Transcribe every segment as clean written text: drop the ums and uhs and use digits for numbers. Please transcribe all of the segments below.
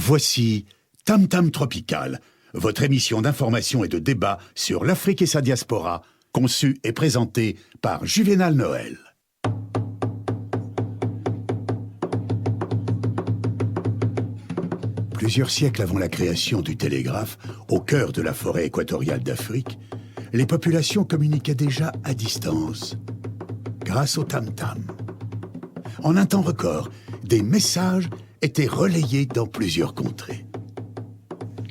Voici Tam Tam Tropical, votre émission d'information et de débat sur l'Afrique et sa diaspora, conçue et présentée par Juvénal Noël. Plusieurs siècles avant la création du télégraphe, au cœur de la forêt équatoriale d'Afrique, les populations communiquaient déjà à distance, grâce au tam-tam. En un temps record, des messages étaient relayés dans plusieurs contrées.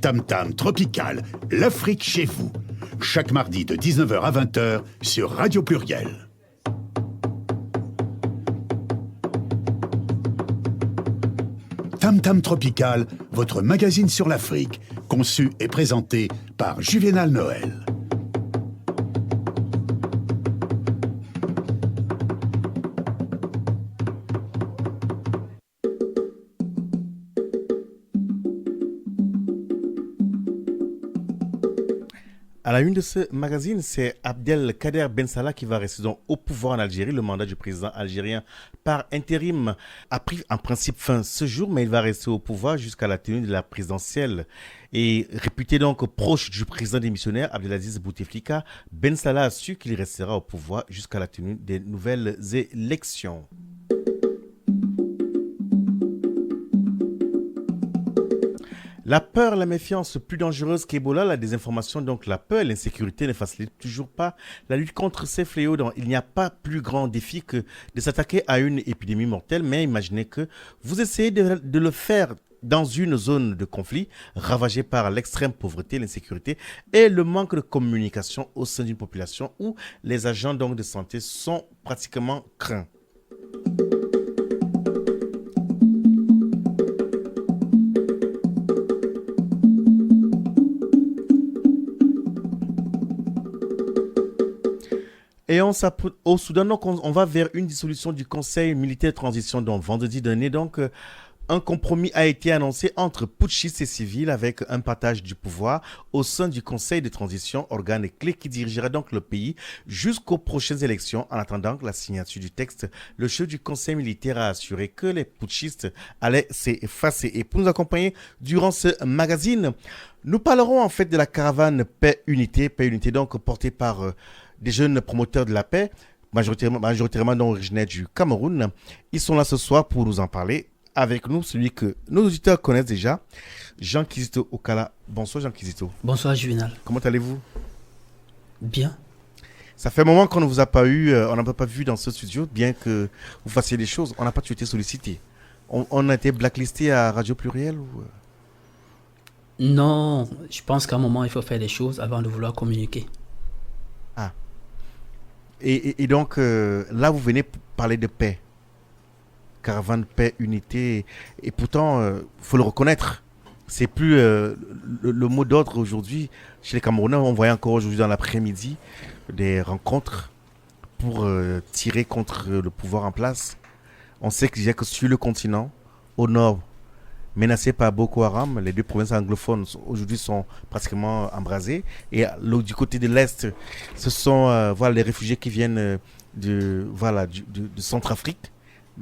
Tam Tam Tropical, l'Afrique chez vous, chaque mardi de 19h à 20h sur Radio Pluriel. Tam Tam Tropical, votre magazine sur l'Afrique, conçu et présenté par Juvénal Noël. À la une de ce magazine, c'est Abdelkader Ben Salah qui va rester donc au pouvoir en Algérie. Le mandat du président algérien par intérim a pris en principe fin ce jour, mais il va rester au pouvoir jusqu'à la tenue de la présidentielle. Et réputé donc proche du président démissionnaire Abdelaziz Bouteflika, Ben Salah a su qu'il restera au pouvoir jusqu'à la tenue des nouvelles élections. La peur, la méfiance plus dangereuse qu'Ebola, la désinformation, donc la peur, l'insécurité ne facilitent toujours pas la lutte contre ces fléaux. Donc, il n'y a pas plus grand défi que de s'attaquer à une épidémie mortelle, mais imaginez que vous essayez de le faire dans une zone de conflit ravagée par l'extrême pauvreté, l'insécurité et le manque de communication au sein d'une population où les agents donc, de santé sont pratiquement craints. Et au Soudan, donc, on va vers une dissolution du Conseil militaire de transition. Donc, vendredi dernier, donc, un compromis a été annoncé entre putschistes et civils avec un partage du pouvoir au sein du Conseil de transition, organe clé qui dirigera donc le pays jusqu'aux prochaines élections. En attendant la signature du texte, le chef du Conseil militaire a assuré que les putschistes allaient s'effacer. Et pour nous accompagner durant ce magazine, nous parlerons en fait de la caravane Paix-Unité, donc portée par des jeunes promoteurs de la paix, majoritairement originaires du Cameroun. Ils sont là ce soir pour nous en parler. Avec nous, celui que nos auditeurs connaissent déjà, Jean Kizito Okala. Bonsoir Jean Kizito. Bonsoir Juvénal. Comment allez-vous? Bien. Ça fait un moment qu'on ne vous a pas eu, on n'a pas vu dans ce studio, bien que vous fassiez des choses. On n'a pas été sollicité. On a été blacklisté à Radio Pluriel ou... Non, je pense qu'à un moment, il faut faire des choses avant de vouloir communiquer. Ah. Et donc, là, vous venez parler de paix. Caravane, paix, unité. Et pourtant, il faut le reconnaître. C'est plus le mot d'ordre aujourd'hui. Chez les Camerounais, on voyait encore aujourd'hui dans l'après-midi des rencontres pour tirer contre le pouvoir en place. On sait qu'il y a que sur le continent, au nord, menacé par Boko Haram, les deux provinces anglophones aujourd'hui sont pratiquement embrasées. Et du côté de l'Est, ce sont les réfugiés qui viennent de Centrafrique.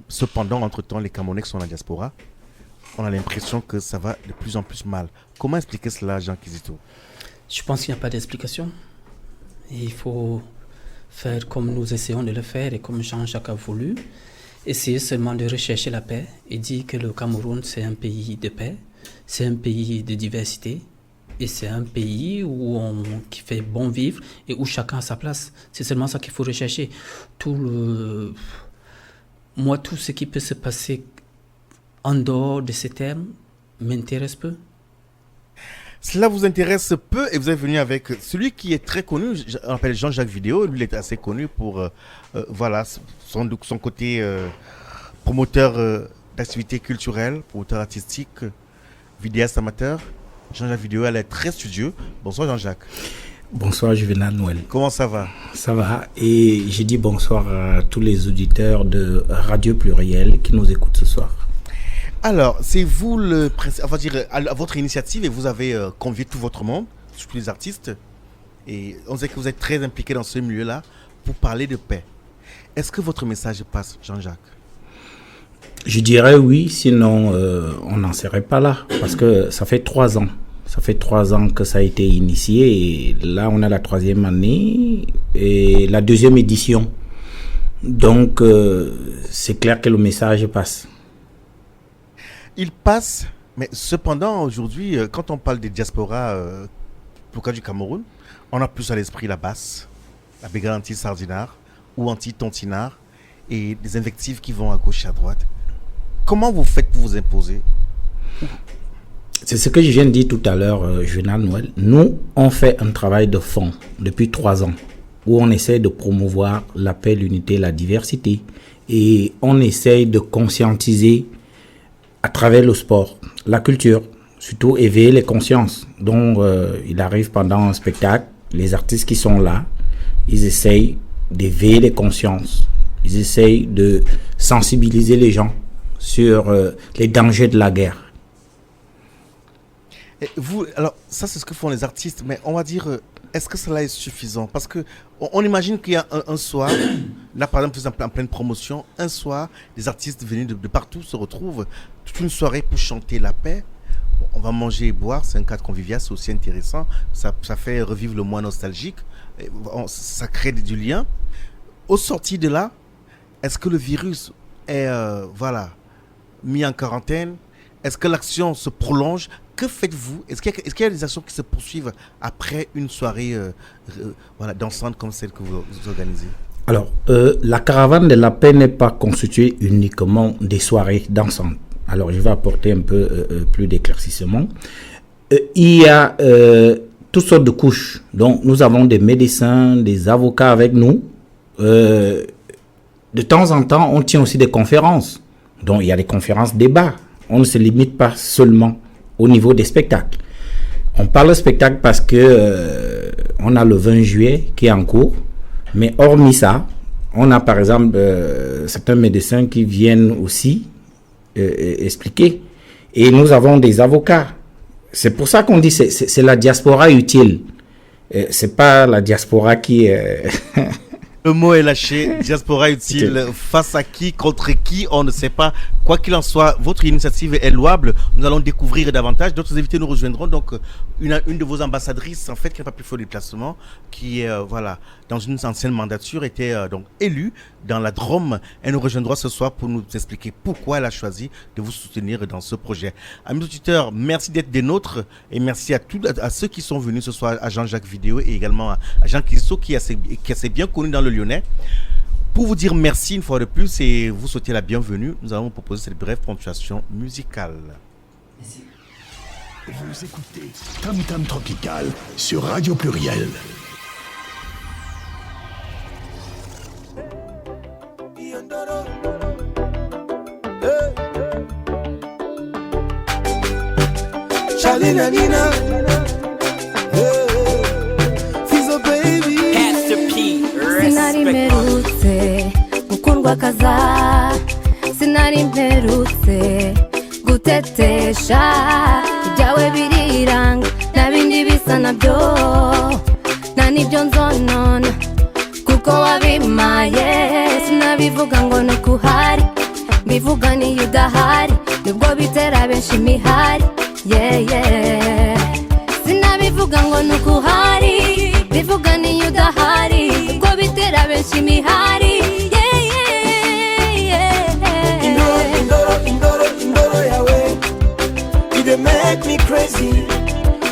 Cependant, entre-temps, les Camerounais qui sont en diaspora, on a l'impression que ça va de plus en plus mal. Comment expliquer cela, Jean Kizito? Je pense qu'il n'y a pas d'explication. Il faut faire comme nous essayons de le faire et comme Jean-Jacques a voulu. Essayer seulement de rechercher la paix et dire que le Cameroun, c'est un pays de paix, c'est un pays de diversité et c'est un pays qui fait bon vivre et où chacun a sa place. C'est seulement ça qu'il faut rechercher. Moi, tout ce qui peut se passer en dehors de ces termes m'intéresse peu. Cela vous intéresse peu et vous êtes venu avec celui qui est très connu, on l'appelle Jean-Jacques Vidéo, lui il est assez connu pour son côté promoteur d'activités culturelles, promoteur artistique, vidéaste amateur. Jean-Jacques Vidéo, elle est très studieux. Bonsoir Jean-Jacques. Bonsoir Juvénal Noël. Comment ça va? Ça va, et je dis bonsoir à tous les auditeurs de Radio Pluriel qui nous écoutent ce soir. Alors, c'est vous à votre initiative et vous avez convié tout votre monde, tous les artistes, et on sait que vous êtes très impliqués dans ce milieu-là pour parler de paix. Est-ce que votre message passe, Jean-Jacques? Je dirais oui, sinon on n'en serait pas là. Parce que ça fait 3 ans. Ça fait 3 ans que ça a été initié. Et là, on a la 3e année et la 2e édition. Donc, c'est clair que le message passe. Il passe, mais cependant, aujourd'hui, quand on parle des diasporas, pour le cas du Cameroun, on a plus à l'esprit la basse, la bégade anti-sardinard ou anti-tontinard et des invectives qui vont à gauche et à droite. Comment vous faites pour vous imposer? C'est ce que je viens de dire tout à l'heure, Juvenal Noël. Nous, on fait un travail de fond depuis 3 ans où on essaie de promouvoir la paix, l'unité, la diversité. Et on essaie de conscientiser à travers le sport, la culture, surtout éveiller les consciences. Donc, il arrive pendant un spectacle, les artistes qui sont là, ils essayent d'éveiller les consciences. Ils essayent de sensibiliser les gens sur les dangers de la guerre. Et vous, alors, ça, c'est ce que font les artistes, mais on va dire, est-ce que cela est suffisant? Parce que on imagine qu'il y a un soir, là, par exemple, en pleine promotion, un soir, des artistes venus de partout se retrouvent toute une soirée pour chanter la paix. On va manger et boire, c'est un cadre convivial, c'est aussi intéressant. Ça fait revivre le mois nostalgique, ça crée du lien. Au sorti de là, est-ce que le virus est mis en quarantaine? Est-ce que l'action se prolonge? Que faites-vous? Est-ce qu'il y a des actions qui se poursuivent après une soirée dansante comme celle que vous organisez? Alors, la caravane de la paix n'est pas constituée uniquement des soirées dansantes. Alors, je vais apporter un peu plus d'éclaircissement. Il y a toutes sortes de couches. Donc, nous avons des médecins, des avocats avec nous. De temps en temps, on tient aussi des conférences. Donc, il y a des conférences débats. On ne se limite pas seulement au niveau des spectacles. On parle de spectacle parce que on a le 20 juillet qui est en cours. Mais hormis ça, on a par exemple certains médecins qui viennent aussi expliquer. Et nous avons des avocats. C'est pour ça qu'on dit c'est la diaspora utile. C'est pas la diaspora qui est... Le mot est lâché, diaspora utile, face à qui, contre qui, on ne sait pas. Quoi qu'il en soit, votre initiative est louable. Nous allons découvrir davantage. D'autres invités nous rejoindront. Donc, une de vos ambassadrices, en fait, qui n'a pas pu faire le déplacement, qui est, dans une ancienne mandature, était donc élue dans la Drôme. Elle nous rejoindra ce soir pour nous expliquer pourquoi elle a choisi de vous soutenir dans ce projet. Amis auditeurs, merci d'être des nôtres et merci à ceux qui sont venus ce soir, à Jean-Jacques Vidéo et également à Jean Kisso qui est assez bien connu dans le Lyonnais. Pour vous dire merci une fois de plus et vous souhaiter la bienvenue, nous allons vous proposer cette brève ponctuation musicale. Merci. Vous écoutez Tam Tam Tropical sur Radio Pluriel. Charlina Nina, Fizo baby, Pastor P, Sinari mperutse gukundwa kaza, sinari mperutse gutetesha, ibyawe biriranga nabindi bisa nabyo, nta nibyo nzonona kuko wabimaye, sinabivuga ngo nukuhari, mbivuga niyo udahari, nibwo bitera benshi imihari, sinabivuga ngo nukuhari, bivuga niyo udahari, nibwo bitera benshi imihari, indoro yawe, you dey make me crazy,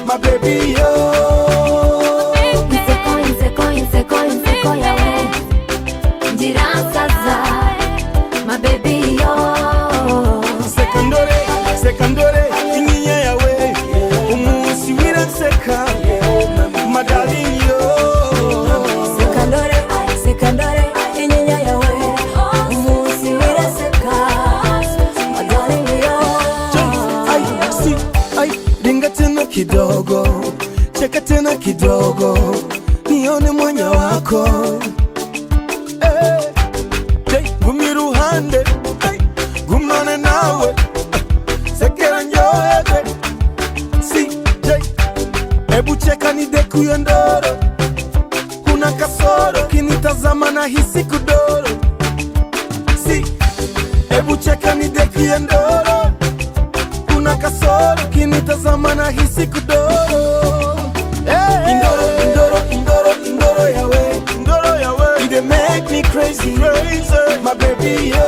my baby yo. Inseko yawe, ndiransaza, my baby yo. Sekandore, inyinya yawe, umunsi wiranseka, my darling yo. Sekandore, inyinya yawe, umunsi wiranseka, my darling yo. Dinga tena kidogo, cheka tena kidogo, nione mwanya wako. Gumi ruhande, gumane nawe, sekera njohebe. Ebu cheka nideku yondoro, kuna kasoro, kinitazama na hisi kudoro. Ebu cheka nidekie ndoro, kuna kasoro kinitazama na hisi kudoro. Hey. Indoro yawe, you dey make me crazy, my baby yo.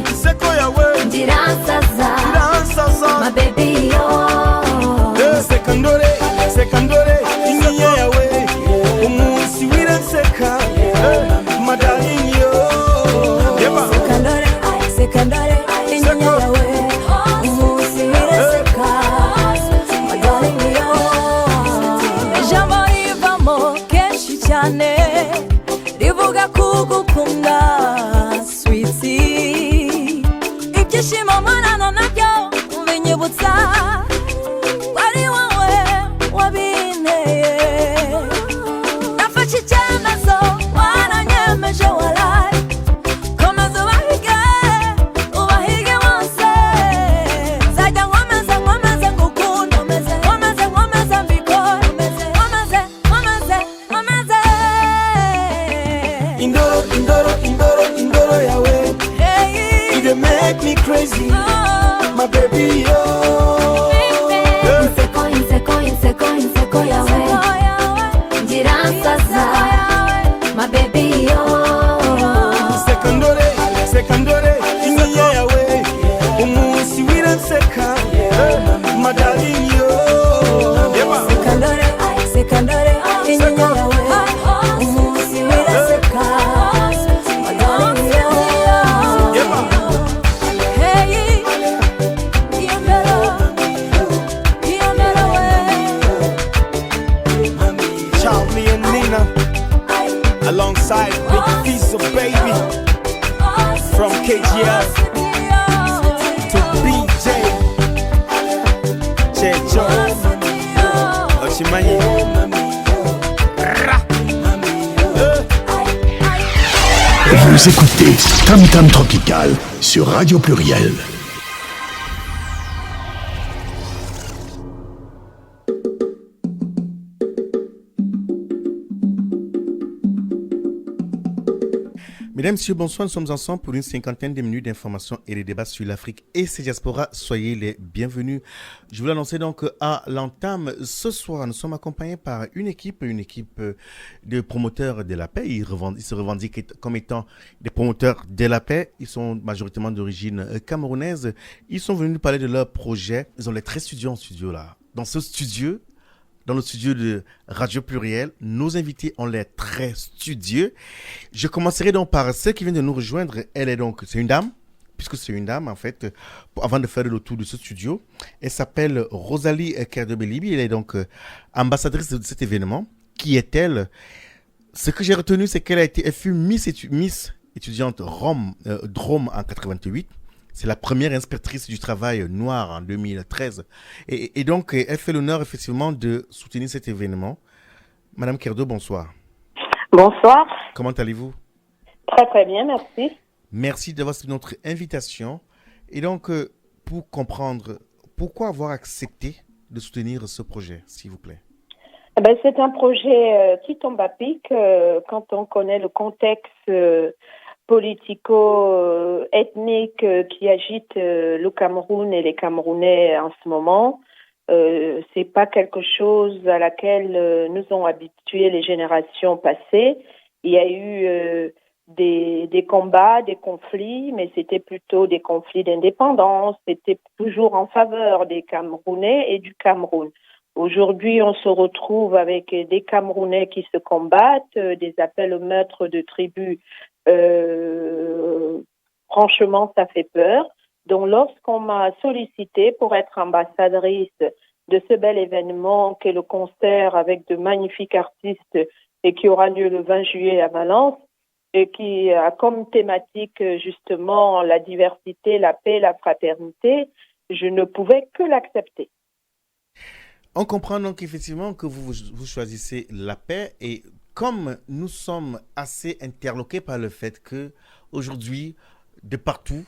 Inseko yawe, ndiransaza, my baby yo. Sekandore, inyiye yawe, umunsi wiranseka, my darling yo. Sekandore, inyiye yawe, umunsi wiranseka, my darling yo. Ijambo rivamo kenshi cyane, rivuga kugukunda, sweetie. Ibyishimo mpanano nabyo binyibutsa wari wowe wabinteye. Nafashe icyemezo waranyemeje waraye, komeza ubahige bose. Nzajya nkomeza ngukunda, nkomeza mbikora, nkomeze. Indoro yawe, you dey make me crazy, my baby yo. Inseko yawe, ndiransaza, my baby yo. Sekandore, inyiye yawe, umunsi wiranseka, my darling yo. Sekandore, inyiye yawe, umunsi wiranseka, my darling yo. Hey, Charlie and Nina, alongside Big Fizzo baby, from KGL to BJ, Checho, Ochimanyi. Vous écoutez Tam Tam Tropical sur Radio Pluriel. Mesdames, Messieurs, bonsoir. Nous sommes ensemble pour une cinquantaine de minutes d'informations et de débats sur l'Afrique et ses diasporas. Soyez les bienvenus. Je vous l'annoncer donc à l'entame. Ce soir, nous sommes accompagnés par une équipe de promoteurs de la paix. Ils se revendiquent comme étant des promoteurs de la paix. Ils sont majoritairement d'origine camerounaise. Ils sont venus nous parler de leur projet. Ils ont les 13 studios en studio là. Dans le studio de Radio Pluriel, nos invités ont l'air très studieux. Je commencerai donc par celle qui vient de nous rejoindre. C'est une dame, puisque c'est une dame en fait, avant de faire le tour de ce studio. Elle s'appelle Rosalie Kerdebelibi. Elle est donc ambassadrice de cet événement. Qui est-elle? Ce que j'ai retenu, c'est elle fut Miss étudiante Drôme en 88. C'est la première inspectrice du travail noir en 2013. Et donc, elle fait l'honneur, effectivement, de soutenir cet événement. Madame Kerdo, bonsoir. Bonsoir. Comment allez-vous? Très très bien, merci. Merci d'avoir accepté notre invitation. Et donc, pour comprendre, pourquoi avoir accepté de soutenir ce projet, s'il vous plaît? C'est un projet qui tombe à pic quand on connaît le contexte politico-ethnique qui agite le Cameroun et les Camerounais en ce moment. C'est pas quelque chose à laquelle nous ont habitués les générations passées. Il y a eu des combats, des conflits, mais c'était plutôt des conflits d'indépendance. C'était toujours en faveur des Camerounais et du Cameroun. Aujourd'hui, on se retrouve avec des Camerounais qui se combattent, des appels au meurtre de tribus. Franchement, ça fait peur. Donc, lorsqu'on m'a sollicité pour être ambassadrice de ce bel événement qu'est le concert avec de magnifiques artistes et qui aura lieu le 20 juillet à Valence et qui a comme thématique justement la diversité, la paix, la fraternité, je ne pouvais que l'accepter. On comprend donc effectivement que vous choisissez la paix et comme nous sommes assez interloqués par le fait que aujourd'hui, de partout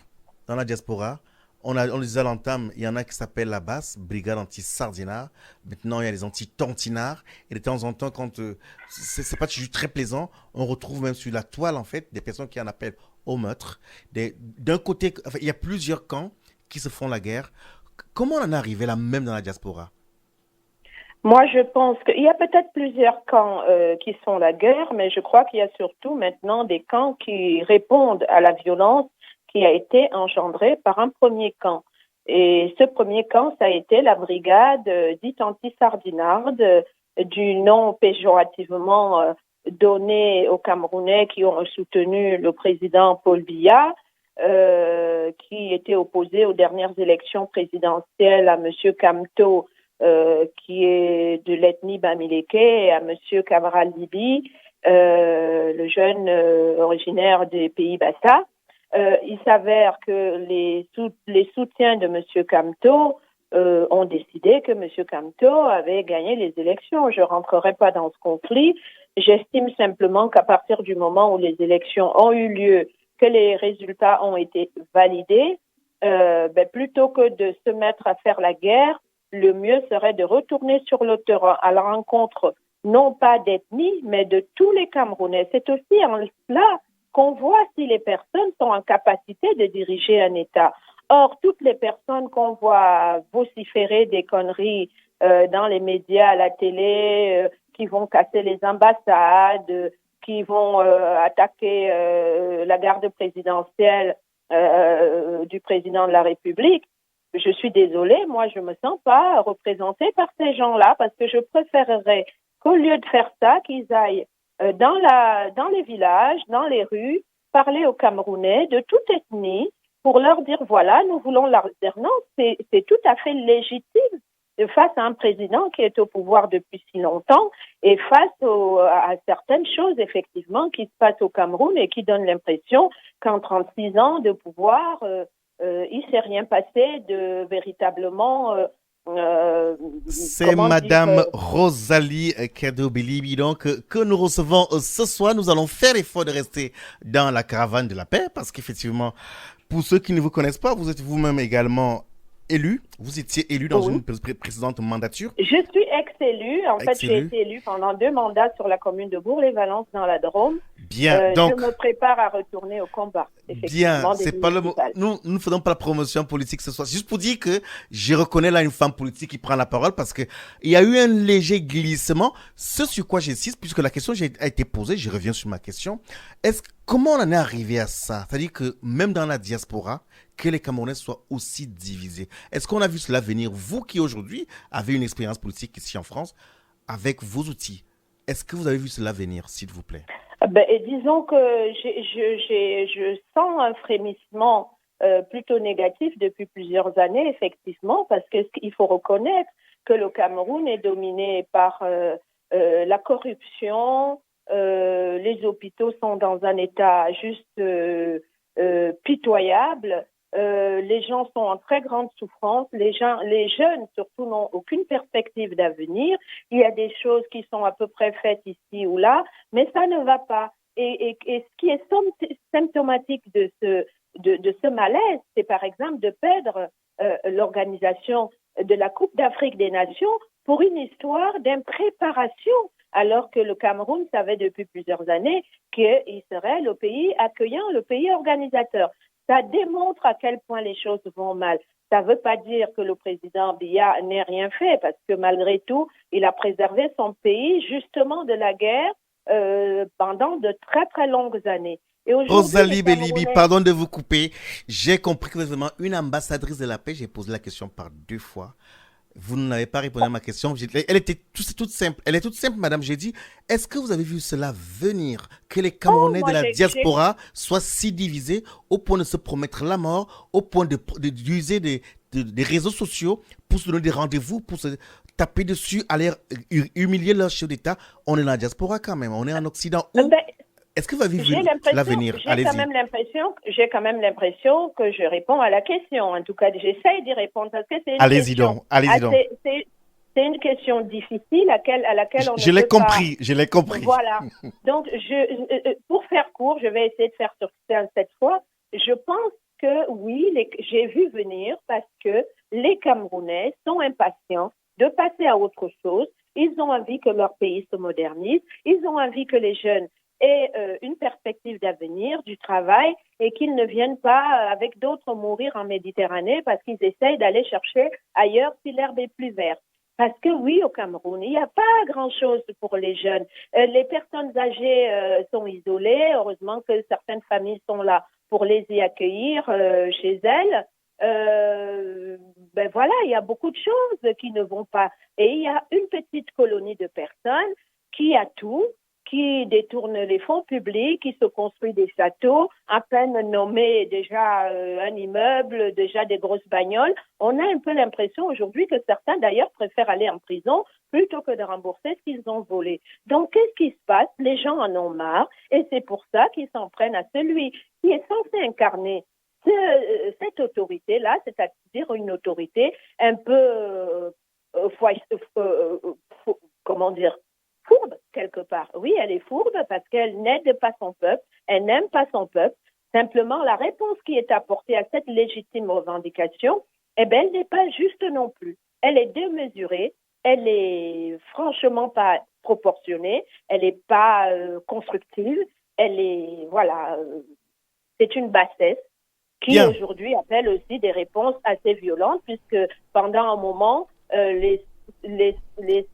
dans la diaspora, on disait à l'entame, il y en a qui s'appellent la BASS, Brigade Anti-Sardinard. Maintenant, il y a les anti-tantinards. Et de temps en temps, quand c'est pas toujours très plaisant, on retrouve même sur la toile, en fait, des personnes qui en appellent au meurtre. D'un côté, enfin, il y a plusieurs camps qui se font la guerre. Comment on en est arrivé là, même dans la diaspora? Moi, je pense qu'il y a peut-être plusieurs camps qui font la guerre, mais je crois qu'il y a surtout maintenant des camps qui répondent à la violence qui a été engendrée par un premier camp. Et ce premier camp, ça a été la brigade dite anti-sardinarde, du nom péjorativement donné aux Camerounais qui ont soutenu le président Paul Biya, qui était opposé aux dernières élections présidentielles à M. Kamto, qui est de l'ethnie Bamileke, et à M. Kamara Libi, le jeune originaire des pays Bassa. Il s'avère que les soutiens de M. Kamto ont décidé que M. Kamto avait gagné les élections. Je ne rentrerai pas dans ce conflit. J'estime simplement qu'à partir du moment où les élections ont eu lieu, que les résultats ont été validés, plutôt que de se mettre à faire la guerre, le mieux serait de retourner sur le terrain à la rencontre non pas d'ethnie, mais de tous les Camerounais. C'est aussi en cela qu'on voit si les personnes sont en capacité de diriger un État. Or, toutes les personnes qu'on voit vociférer des conneries dans les médias, à la télé, qui vont casser les ambassades, qui vont attaquer la garde présidentielle du président de la République, je suis désolée, moi je me sens pas représentée par ces gens-là parce que je préférerais qu'au lieu de faire ça, qu'ils aillent dans les villages, dans les rues, parler aux Camerounais de toute ethnie pour leur dire voilà, nous voulons l'alternance. C'est tout à fait légitime face à un président qui est au pouvoir depuis si longtemps et face à certaines choses effectivement qui se passent au Cameroun et qui donnent l'impression qu'en 36 ans de pouvoir, il s'est rien passé de véritablement. C'est Madame Rosalie Kedo-Bilibi donc que nous recevons ce soir. Nous allons faire l'effort de rester dans la caravane de la paix parce qu'effectivement, pour ceux qui ne vous connaissent pas, vous êtes vous-même également élu. Vous étiez élu dans une précédente mandature. Je suis ex-élu. En fait, j'ai été élu pendant 2 mandats sur la commune de Bourg-les-Valence dans la Drôme. Bien, donc. Je me prépare à retourner au combat. Bien, c'est pas le mot. Nous ne faisons pas la promotion politique ce soir. Juste pour dire que je reconnais là une femme politique qui prend la parole parce que il y a eu un léger glissement. Ce sur quoi j'insiste, puisque la question a été posée, je reviens sur ma question. Comment on en est arrivé à ça? C'est-à-dire que même dans la diaspora, que les Camerounais soient aussi divisés. Est-ce qu'on a vu cela venir? Vous qui aujourd'hui avez une expérience politique ici en France, avec vos outils, est-ce que vous avez vu cela venir, s'il vous plaît? Disons que je sens un frémissement plutôt négatif depuis plusieurs années, effectivement, parce qu'il faut reconnaître que le Cameroun est dominé par la corruption, les hôpitaux sont dans un état juste pitoyable. Les gens sont en très grande souffrance, les jeunes surtout n'ont aucune perspective d'avenir. Il y a des choses qui sont à peu près faites ici ou là, mais ça ne va pas. Et ce qui est symptomatique de ce malaise, c'est par exemple de perdre l'organisation de la Coupe d'Afrique des Nations pour une histoire d'impréparation, alors que le Cameroun savait depuis plusieurs années qu'il serait le pays accueillant, le pays organisateur. Ça démontre à quel point les choses vont mal. Ça ne veut pas dire que le président Biya n'ait rien fait, parce que malgré tout, il a préservé son pays justement de la guerre pendant de très très longues années. Et Rosalie Belibi, pardon de vous couper. J'ai compris que vous êtes vraiment une ambassadrice de la paix. J'ai posé la question par 2 fois. Vous n'avez pas répondu à ma question. Elle était toute simple. Elle est toute simple, madame. J'ai dit, est-ce que vous avez vu cela venir? Que les Camerounais de la diaspora soient si divisés au point de se promettre la mort, au point d'user des réseaux sociaux pour se donner des rendez-vous, pour se taper dessus, aller humilier leur chef d'État. On est dans la diaspora quand même. On est en Occident. Est-ce que vous avez vu l'avenir? J'ai quand même l'impression que je réponds à la question. En tout cas, j'essaye d'y répondre parce que c'est une allez-y donc. C'est une question difficile à laquelle on je l'ai compris. Voilà. Donc, pour faire court, je vais essayer de faire sur cette fois. Je pense que oui, j'ai vu venir parce que les Camerounais sont impatients de passer à autre chose. Ils ont envie que leur pays se modernise. Ils ont envie que les jeunes aient une perspective d'avenir, du travail, et qu'ils ne viennent pas avec d'autres mourir en Méditerranée parce qu'ils essayent d'aller chercher ailleurs si l'herbe est plus verte. Parce que oui, au Cameroun, il n'y a pas grand-chose pour les jeunes. Les personnes âgées sont isolées. Heureusement que certaines familles sont là pour les y accueillir chez elles. Ben voilà, il y a beaucoup de choses qui ne vont pas. Et il y a une petite colonie de personnes qui a tout, qui détourne les fonds publics, qui se construit des châteaux, à peine nommé déjà un immeuble, déjà des grosses bagnoles. On a un peu l'impression aujourd'hui que certains d'ailleurs préfèrent aller en prison plutôt que de rembourser ce qu'ils ont volé. Donc qu'est-ce qui se passe? Les gens en ont marre et c'est pour ça qu'ils s'en prennent à celui qui est censé incarner cette autorité-là, c'est-à-dire une autorité un peu, comment dire, fourbe quelque part. Oui, elle est fourbe parce qu'elle n'aide pas son peuple, elle n'aime pas son peuple. Simplement, la réponse qui est apportée à cette légitime revendication, eh ben, elle n'est pas juste non plus. Elle est démesurée, elle est franchement pas proportionnée, elle n'est pas constructive, elle est, voilà, c'est une bassesse qui aujourd'hui appelle aussi des réponses assez violentes puisque pendant un moment, les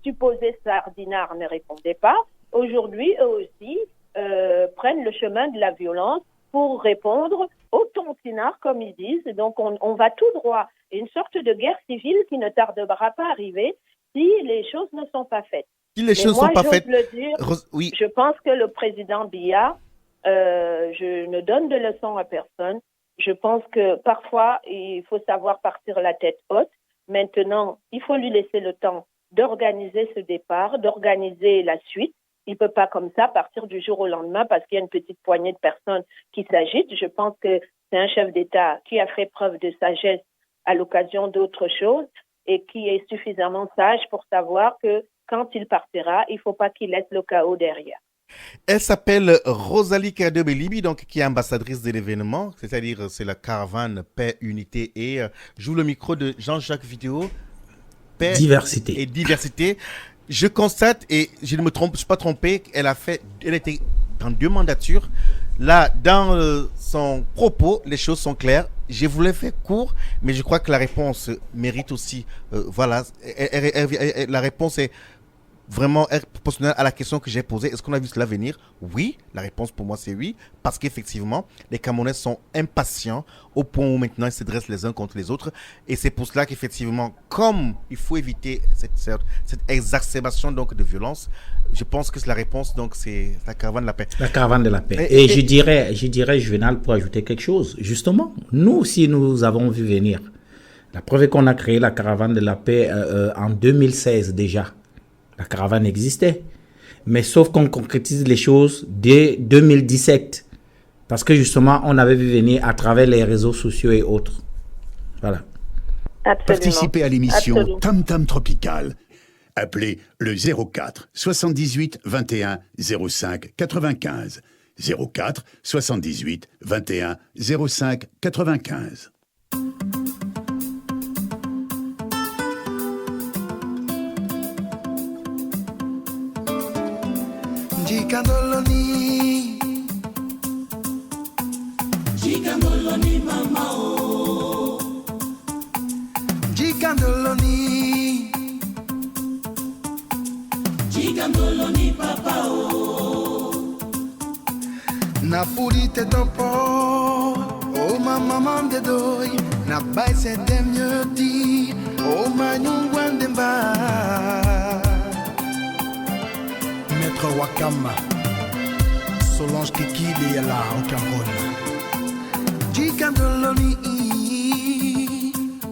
supposés sardinards ne répondaient pas. Aujourd'hui, eux aussi prennent le chemin de la violence pour répondre aux tontinards, comme ils disent. Donc, on va tout droit. Une sorte de guerre civile qui ne tardera pas à arriver si les choses ne sont pas faites. Si les choses ne sont pas faites, oui. Je pense que le président Biya, je ne donne de leçons à personne. Je pense que parfois, il faut savoir partir la tête haute. Maintenant, il faut lui laisser le temps d'organiser ce départ, d'organiser la suite. Il ne peut pas comme ça partir du jour au lendemain parce qu'il y a une petite poignée de personnes qui s'agitent. Je pense que c'est un chef d'État qui a fait preuve de sagesse à l'occasion d'autres choses et qui est suffisamment sage pour savoir que quand il partira, il ne faut pas qu'il laisse le chaos derrière. Elle s'appelle Rosalie Kadebe-Libi, donc qui est ambassadrice de l'événement, c'est-à-dire c'est la caravane Paix, Unité et j'ouvre le micro de Jean-Jacques Vidéo, Paix Diversité. et Diversité. Je constate, et je ne me suis pas trompé, elle était dans 2 mandatures. Là, dans son propos, les choses sont claires. Je voulais faire court, mais je crois que la réponse mérite aussi, voilà, la réponse est vraiment proportionnelle à la question que j'ai posée. Est-ce qu'on a vu cela venir? Oui, la réponse pour moi c'est oui, parce qu'effectivement, les Camerounais sont impatients au point où maintenant ils se dressent les uns contre les autres. Et c'est pour cela qu'effectivement, comme il faut éviter cette exacerbation donc, de violence, je pense que la réponse, donc, c'est la caravane de la paix. La caravane de la paix. Et je dirais, Juvenal, pour ajouter quelque chose. Justement, nous aussi, nous avons vu venir. La preuve est qu'on a créé la caravane de la paix en 2016 déjà. La caravane existait. Mais sauf qu'on concrétise les choses dès 2017. Parce que justement, on avait vu venir à travers les réseaux sociaux et autres. Voilà. Absolument. Participez à l'émission Tam Tam Tropical. Appelez le 04 78 21 05 95. 04 78 21 05 95. Jikandoloni mama o Jikandoloni papa o Na puri te topo o mama mamde doi na bai se mieux di o manyungwande mba Maître Wakama Solange Kikili est là au Cameroun. Jikandoloni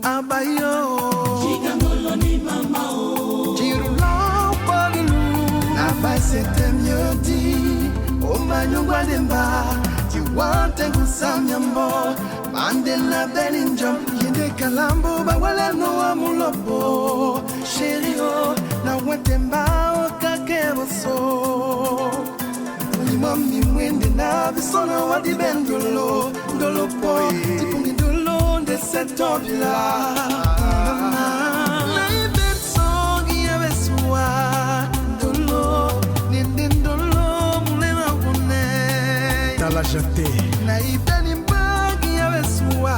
abayo Jikandoloni mama o Jirula pagulu na bai se mieux di o manyungwa demba Jiwante gusamya mbo Mandela Belinjam Yende kalambo ba wala no amulopo Chéri o na wetemba o kakebo so Mami mwende na bisono wadi bendolo Ndolo poi Tipungi cet ordre-là. Naïben songi aveswa dolo, nenden dolo mulema kune. Dans la jetée. Naïben imbagi aveswa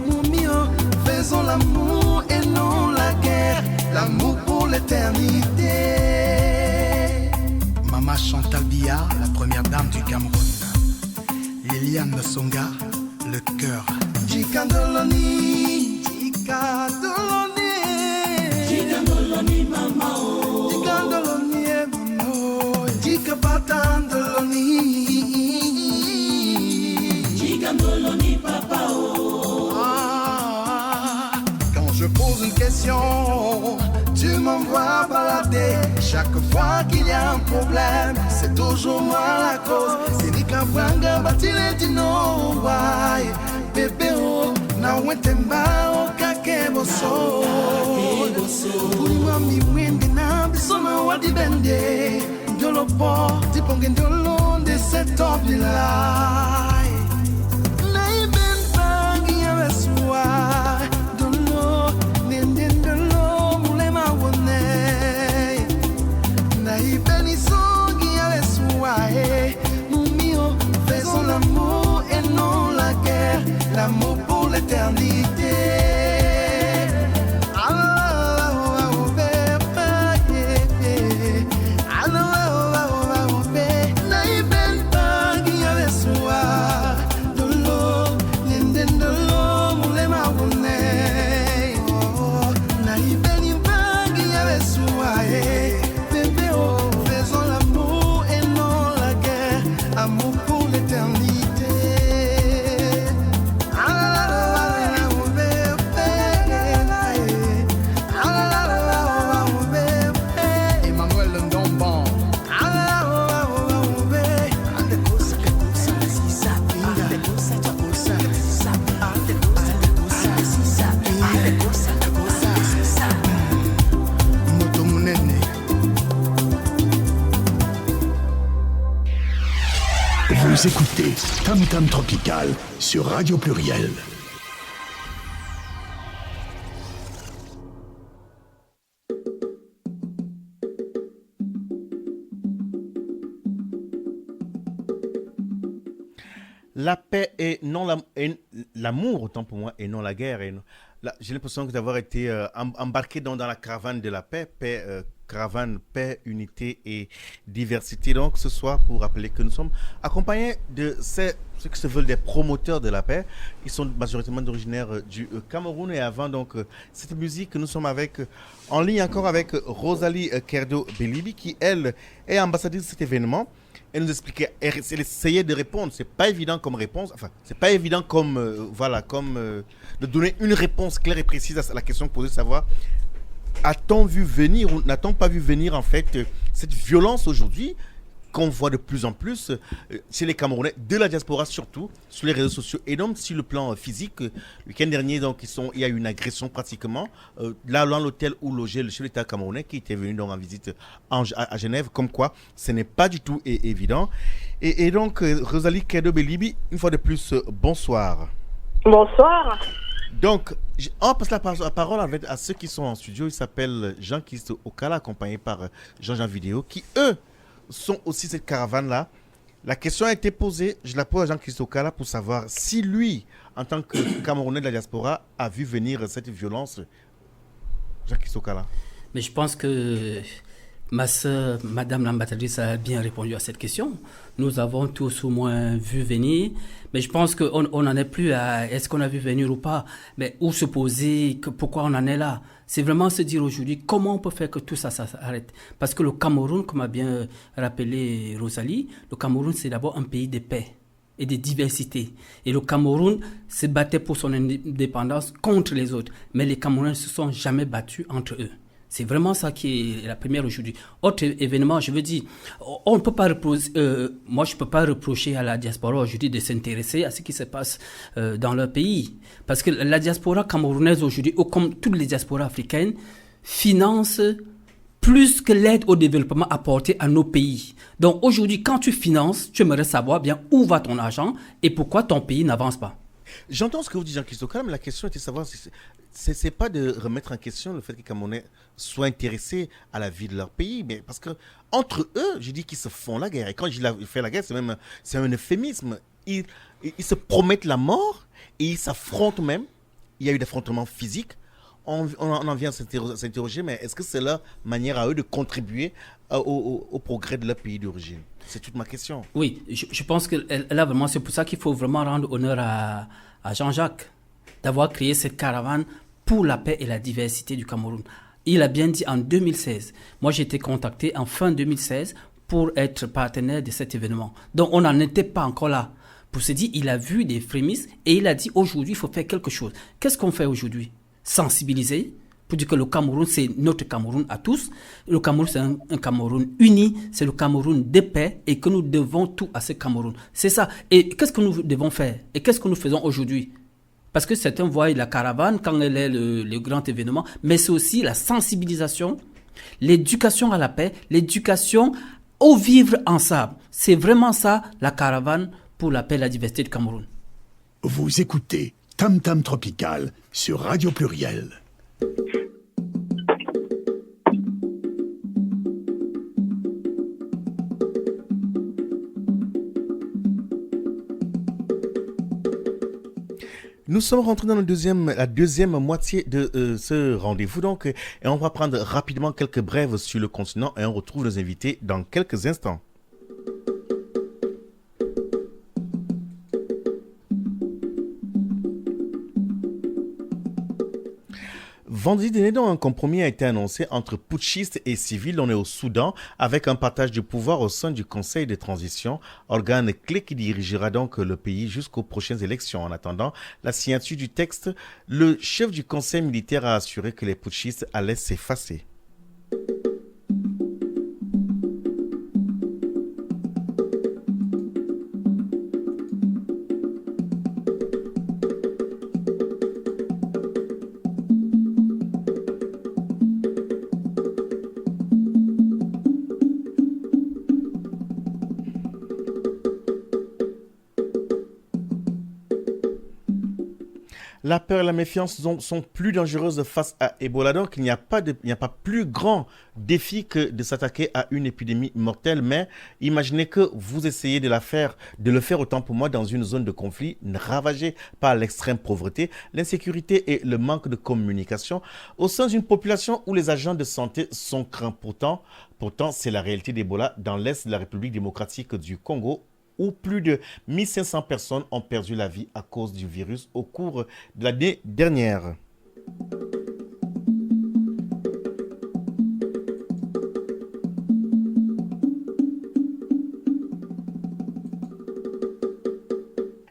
mumio, faisons l'amour et non la guerre, l'amour pour l'éternité. Mama Chantal Biya, la première dame du Cameroun. Liliane Nsonga, le cœur. Jikandoloni, Jikandoloni, Jikandoloni mama oh. Jikandoloni mama, Jikapatandoloni, Jikandoloni papa oh. Quand je pose une question, tu m'envoies balader. Chaque fois qu'il y a un problème, c'est toujours moi la cause. C'est Nikabwanga batile dino wai. Bébé oh, na wetemba o kakeboso. Kulima mi wende na bisona wadi bende. Ndolo po, tiponge ndolo de cet obila. Na iben bangi ya beswa. Dolo, nende ndolo mulema wone. Na iben isongi ya beswa. Mumio, faisons l'amour et non la guerre. L'amour pour l'éternité. Faisons l'amour et non la guerre. Amour pour l'éternité. Vous écoutez Tam Tam Tropical sur Radio Pluriel. La paix et non l'amour, autant pour moi, et non la guerre. J'ai l'impression d'avoir été embarqué dans la caravane de la paix, caravane, paix, unité et diversité. Donc ce soir, pour rappeler que nous sommes accompagnés de ceux qui se veulent des promoteurs de la paix. Ils sont majoritairement originaires du Cameroun. Et avant donc cette musique, nous sommes en ligne encore avec Rosalie Kerdo Belibi, qui elle est ambassadrice de cet événement. Elle nous expliquait, elle essayait de répondre. C'est pas évident comme réponse. Enfin, c'est pas évident comme de donner une réponse claire et précise à la question posée, de savoir a-t-on vu venir ou n'a-t-on pas vu venir en fait cette violence aujourd'hui qu'on voit de plus en plus chez les Camerounais, de la diaspora surtout, sur les réseaux sociaux et donc sur le plan physique. Le week-end dernier, donc, il y a eu une agression pratiquement là dans l'hôtel où logeait le chef d'État camerounais qui était venu donc en visite à Genève, comme quoi ce n'est pas du tout évident. Et donc, Rosalie Kerdo Belibi, une fois de plus, bonsoir. Bonsoir. Donc, on passe la parole à ceux qui sont en studio. Il s'appelle Jean-Christ Okala, accompagné par Jean-Jean Vidéo, qui eux sont aussi cette caravane-là. La question a été posée, je la pose à Jean-Christ Okala pour savoir si lui, en tant que Camerounais de la diaspora, a vu venir cette violence. Jean-Christ Okala. Mais je pense que ma soeur, Madame l'ambassadrice, a bien répondu à cette question. Nous avons tous au moins vu venir, mais je pense qu'on n'en est plus à est-ce qu'on a vu venir ou pas, mais où se poser, pourquoi on en est là. C'est vraiment se dire aujourd'hui comment on peut faire que tout ça s'arrête. Parce que le Cameroun, comme a bien rappelé Rosalie, le Cameroun c'est d'abord un pays de paix et de diversité. Et le Cameroun se battait pour son indépendance contre les autres, mais les Camerounais ne se sont jamais battus entre eux. C'est vraiment ça qui est la première aujourd'hui. Autre événement, je veux dire, on ne peut pas moi je ne peux pas reprocher à la diaspora aujourd'hui de s'intéresser à ce qui se passe dans leur pays. Parce que la diaspora camerounaise aujourd'hui, comme toutes les diasporas africaines, finance plus que l'aide au développement apportée à nos pays. Donc aujourd'hui, quand tu finances, tu aimerais savoir bien où va ton argent et pourquoi ton pays n'avance pas. J'entends ce que vous dites, Jean-Christophe, mais la question était de savoir si c'est pas de remettre en question le fait que les Camerounais soient intéressés à la vie de leur pays, mais parce que entre eux, je dis qu'ils se font la guerre. Et quand je dis faire la guerre, c'est un euphémisme. Ils se promettent la mort et ils s'affrontent même. Il y a eu des affrontements physiques. On en vient à s'interroger, mais est-ce que c'est leur manière à eux de contribuer au progrès de leur pays d'origine? C'est toute ma question. Oui, je pense que là, vraiment, c'est pour ça qu'il faut vraiment rendre honneur à Jean-Jacques d'avoir créé cette caravane pour la paix et la diversité du Cameroun. Il a bien dit en 2016. Moi, j'ai été contacté en fin 2016 pour être partenaire de cet événement. Donc, on n'en était pas encore là. Pour se dire, il a vu des prémices et il a dit aujourd'hui, il faut faire quelque chose. Qu'est-ce qu'on fait aujourd'hui? Sensibiliser pour dire que le Cameroun, c'est notre Cameroun à tous. Le Cameroun, c'est un Cameroun uni, c'est le Cameroun de paix et que nous devons tout à ce Cameroun. C'est ça. Et qu'est-ce que nous devons faire? Et qu'est-ce que nous faisons aujourd'hui? Parce que certains voient la caravane quand elle est le grand événement, mais c'est aussi la sensibilisation, l'éducation à la paix, l'éducation au vivre ensemble. C'est vraiment ça, la caravane pour la paix et la diversité du Cameroun. Vous écoutez Tam Tam Tropical sur Radio Pluriel. Nous sommes rentrés dans la deuxième moitié de ce rendez-vous donc, et on va prendre rapidement quelques brèves sur le continent et on retrouve nos invités dans quelques instants. Vendredi dernier, donc, un compromis a été annoncé entre putschistes et civils. On est au Soudan avec un partage du pouvoir au sein du Conseil de transition, organe clé qui dirigera donc le pays jusqu'aux prochaines élections. En attendant la signature du texte, le chef du Conseil militaire a assuré que les putschistes allaient s'effacer. La peur et la méfiance sont plus dangereuses face à Ebola. Donc, il n'y a pas plus grand défi que de s'attaquer à une épidémie mortelle. Mais imaginez que vous essayez de le faire autant pour moi dans une zone de conflit ravagée par l'extrême pauvreté, l'insécurité et le manque de communication au sein d'une population où les agents de santé sont craints. Pourtant, c'est la réalité d'Ebola dans l'est de la République démocratique du Congo, où plus de 1500 personnes ont perdu la vie à cause du virus au cours de l'année dernière.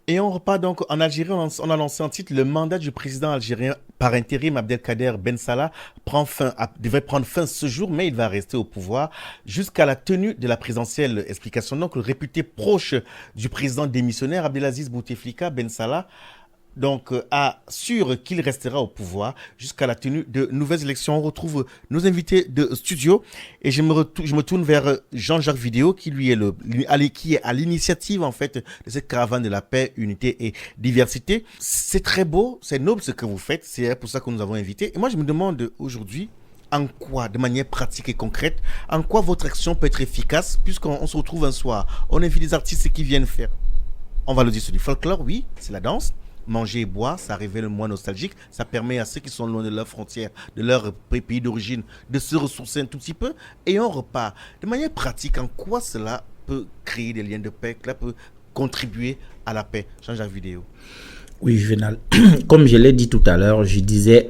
Et on repart donc en Algérie. On a lancé un titre. Le mandat du président algérien par intérim Abdelkader Ben Salah devait prendre fin ce jour, mais il va rester au pouvoir jusqu'à la tenue de la présidentielle. Explication donc, le réputé proche du président démissionnaire Abdelaziz Bouteflika Ben Salah donc assure qu'il restera au pouvoir jusqu'à la tenue de nouvelles élections. On retrouve nos invités de studio et je me tourne vers Jean-Jacques Vidéo qui lui est à l'initiative en fait de cette caravane de la paix, unité et diversité. C'est très beau, c'est noble ce que vous faites, c'est pour ça que nous avons invité. Et moi je me demande aujourd'hui en quoi, de manière pratique et concrète, en quoi votre action peut être efficace puisqu'on se retrouve un soir, on invite des artistes qui viennent faire, on va le dire sur du folklore, oui, c'est la danse. Manger et boire, ça révèle le moins nostalgique. Ça permet à ceux qui sont loin de leurs frontières, de leur pays d'origine, de se ressourcer un tout petit peu. Et on repart. De manière pratique, en quoi cela peut créer des liens de paix, cela peut contribuer à la paix? Jean-Jacques Vidéo. Oui, Juvenal. Comme je l'ai dit tout à l'heure, je disais,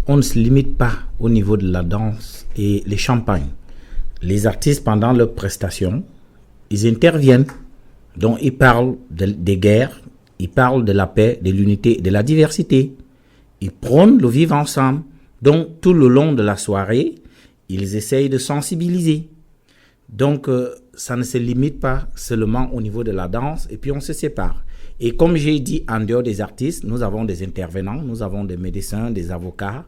on ne se limite pas au niveau de la danse et les champagnes. Les artistes, pendant leurs prestations, ils interviennent. Donc, ils parlent des guerres. Ils parlent de la paix, de l'unité, de la diversité. Ils prônent le vivre ensemble. Donc, tout le long de la soirée, ils essayent de sensibiliser. Donc, ça ne se limite pas seulement au niveau de la danse et puis on se sépare. Et comme j'ai dit, en dehors des artistes, nous avons des intervenants, nous avons des médecins, des avocats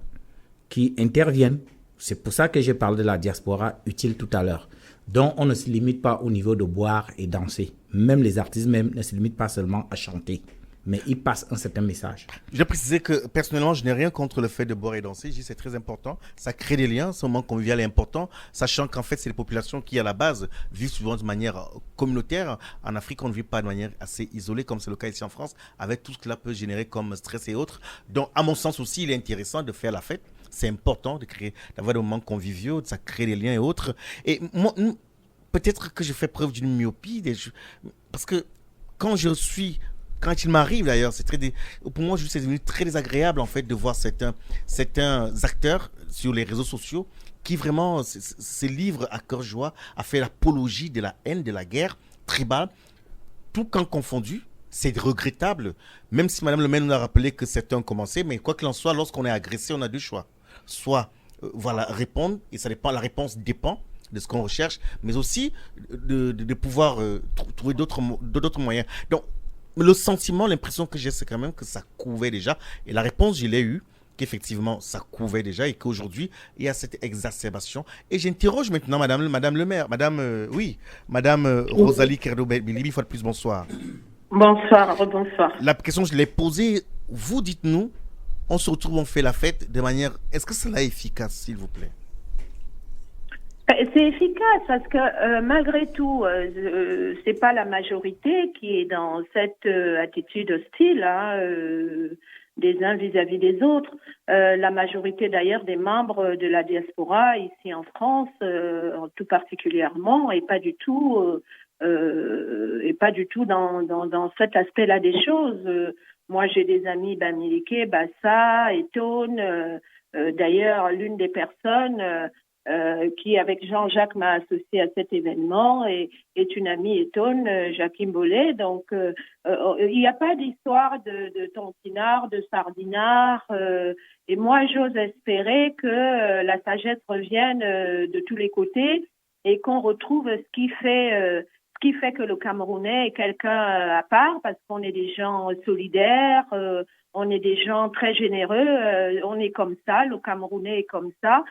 qui interviennent. C'est pour ça que j'ai parlé de la diaspora utile tout à l'heure. Donc, on ne se limite pas au niveau de boire et danser. Même les artistes même ne se limitent pas seulement à chanter. mais il passe un certain message. Je vais préciser que personnellement, je n'ai rien contre le fait de boire et danser. Je dis c'est très important. Ça crée des liens. Ce moment convivial est important, sachant qu'en fait, c'est les populations qui, à la base, vivent souvent de manière communautaire. En Afrique, on ne vit pas de manière assez isolée, comme c'est le cas ici en France, avec tout ce que cela peut générer comme stress et autres. Donc, à mon sens aussi, il est intéressant de faire la fête. C'est important d'avoir des moments conviviaux, ça crée des liens et autres. Et moi, peut-être que je fais preuve d'une myopie, parce que quand il m'arrive d'ailleurs, pour moi, c'est devenu très désagréable en fait de voir certains acteurs sur les réseaux sociaux qui vraiment se livrent à cœur joie à faire l'apologie de la haine, de la guerre tribale, tout camp confondu. C'est regrettable, même si Madame le maire nous a rappelé que certains ont commencé, mais quoi qu'il en soit, lorsqu'on est agressé, on a deux choix. Soit répondre, et ça dépend, la réponse dépend de ce qu'on recherche, mais aussi de pouvoir trouver d'autres moyens. Donc, le sentiment, l'impression que j'ai, c'est quand même que ça couvait déjà. Et la réponse, je l'ai eue, qu'effectivement, ça couvait déjà et qu'aujourd'hui, il y a cette exacerbation. Et j'interroge maintenant Madame le maire, Madame Rosalie Kerdo-Bilibi, une fois de plus, bonsoir. Bonsoir, rebonsoir. La question, je l'ai posée. Vous dites-nous, on se retrouve, on fait la fête de manière... Est-ce que cela est efficace, s'il vous plaît? C'est efficace parce que malgré tout, c'est pas la majorité qui est dans cette attitude hostile des uns vis-à-vis des autres. La majorité d'ailleurs des membres de la diaspora ici en France, tout particulièrement, et pas du tout dans cet aspect-là des choses. Moi, j'ai des amis Bamileke, Bassa, Etone. D'ailleurs, l'une des personnes qui, avec Jean-Jacques, m'a associé à cet événement est une amie Etone, Jacqueline Bollet. Donc, il n'y a pas d'histoire de tontinard, de sardinard. Et moi, j'ose espérer que la sagesse revienne de tous les côtés et qu'on retrouve ce qui fait que le Camerounais est quelqu'un à part, parce qu'on est des gens solidaires, on est des gens très généreux, on est comme ça, le Camerounais est comme ça.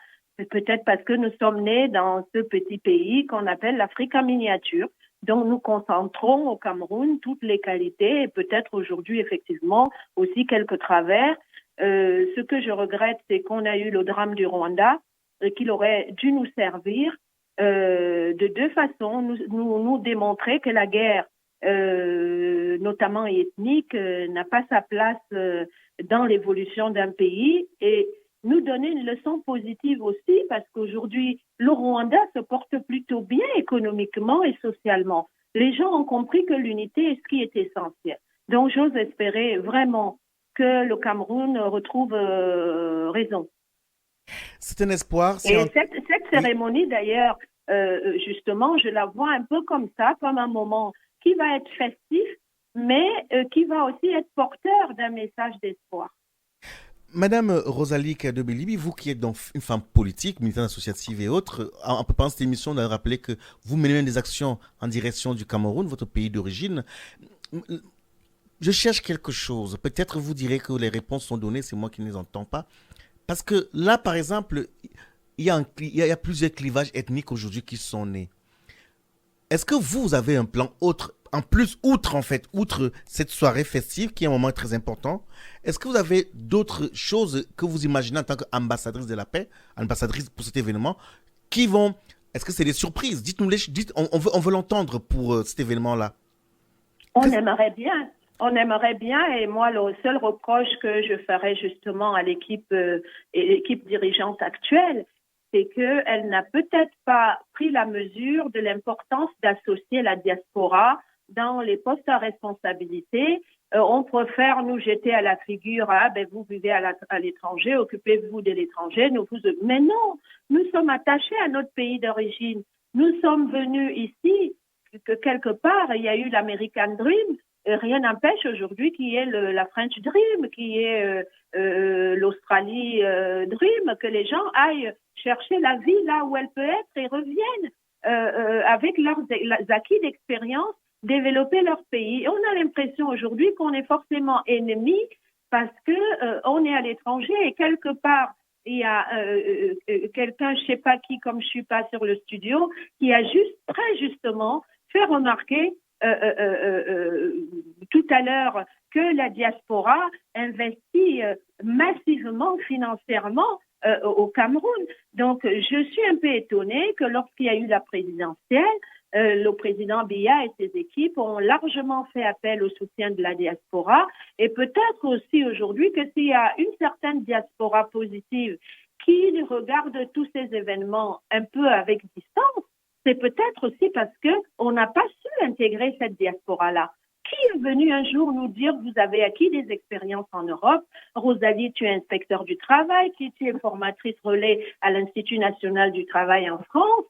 Peut-être parce que nous sommes nés dans ce petit pays qu'on appelle l'Afrique en miniature. Donc nous concentrons au Cameroun toutes les qualités et peut-être aujourd'hui effectivement aussi quelques travers. Ce que je regrette, c'est qu'on a eu le drame du Rwanda et qu'il aurait dû nous servir de deux façons, nous démontrer que la guerre, notamment ethnique, n'a pas sa place dans l'évolution d'un pays, et nous donner une leçon positive aussi, parce qu'aujourd'hui, le Rwanda se porte plutôt bien économiquement et socialement. Les gens ont compris que l'unité est ce qui est essentiel. Donc, j'ose espérer vraiment que le Cameroun retrouve raison. C'est un espoir. Et cette cérémonie, d'ailleurs, justement, je la vois un peu comme ça, comme un moment qui va être festif, mais qui va aussi être porteur d'un message d'espoir. Madame Rosalie Kerdo-Bilibi, vous qui êtes donc une femme politique, militante associative et autres, on peut pendant cette émission de rappeler que vous menez des actions en direction du Cameroun, votre pays d'origine. Je cherche quelque chose. Peut-être vous direz que les réponses sont données, c'est moi qui ne les entends pas. Parce que là, par exemple, il y a plusieurs clivages ethniques aujourd'hui qui sont nés. Est-ce que vous avez un plan outre cette soirée festive qui est un moment très important? Est-ce que vous avez d'autres choses que vous imaginez en tant qu'ambassadrice de la paix, ambassadrice pour cet événement, qui vont... Est-ce que c'est des surprises? Dites-nous, on veut l'entendre pour cet événement-là. On aimerait bien, et moi, le seul reproche que je ferais justement à l'équipe et l'équipe dirigeante actuelle, c'est qu'elle n'a peut-être pas pris la mesure de l'importance d'associer la diaspora dans les postes à responsabilité. On préfère nous jeter à la figure, vous vivez à l'étranger, occupez-vous de l'étranger. Mais non, nous sommes attachés à notre pays d'origine. Nous sommes venus ici, que quelque part, il y a eu l'American Dream. Rien n'empêche aujourd'hui qu'il y ait la French Dream, qu'il y ait l'Australie Dream, que les gens aillent chercher la vie là où elle peut être et reviennent avec leurs acquis d'expérience, développer leur pays. Et on a l'impression aujourd'hui qu'on est forcément ennemis parce que on est à l'étranger et quelque part il y a quelqu'un, je sais pas qui, comme je suis pas sur le studio, qui a très justement fait remarquer tout à l'heure que la diaspora investit massivement financièrement au Cameroun. Donc, je suis un peu étonnée que lorsqu'il y a eu la présidentielle, le président Biya et ses équipes ont largement fait appel au soutien de la diaspora, et peut-être aussi aujourd'hui que s'il y a une certaine diaspora positive qui regarde tous ces événements un peu avec distance, c'est peut-être aussi parce qu'on n'a pas su intégrer cette diaspora-là. Qui est venu un jour nous dire vous avez acquis des expériences en Europe? Rosalie, tu es inspecteur du travail, tu es formatrice relais à l'Institut national du travail en France.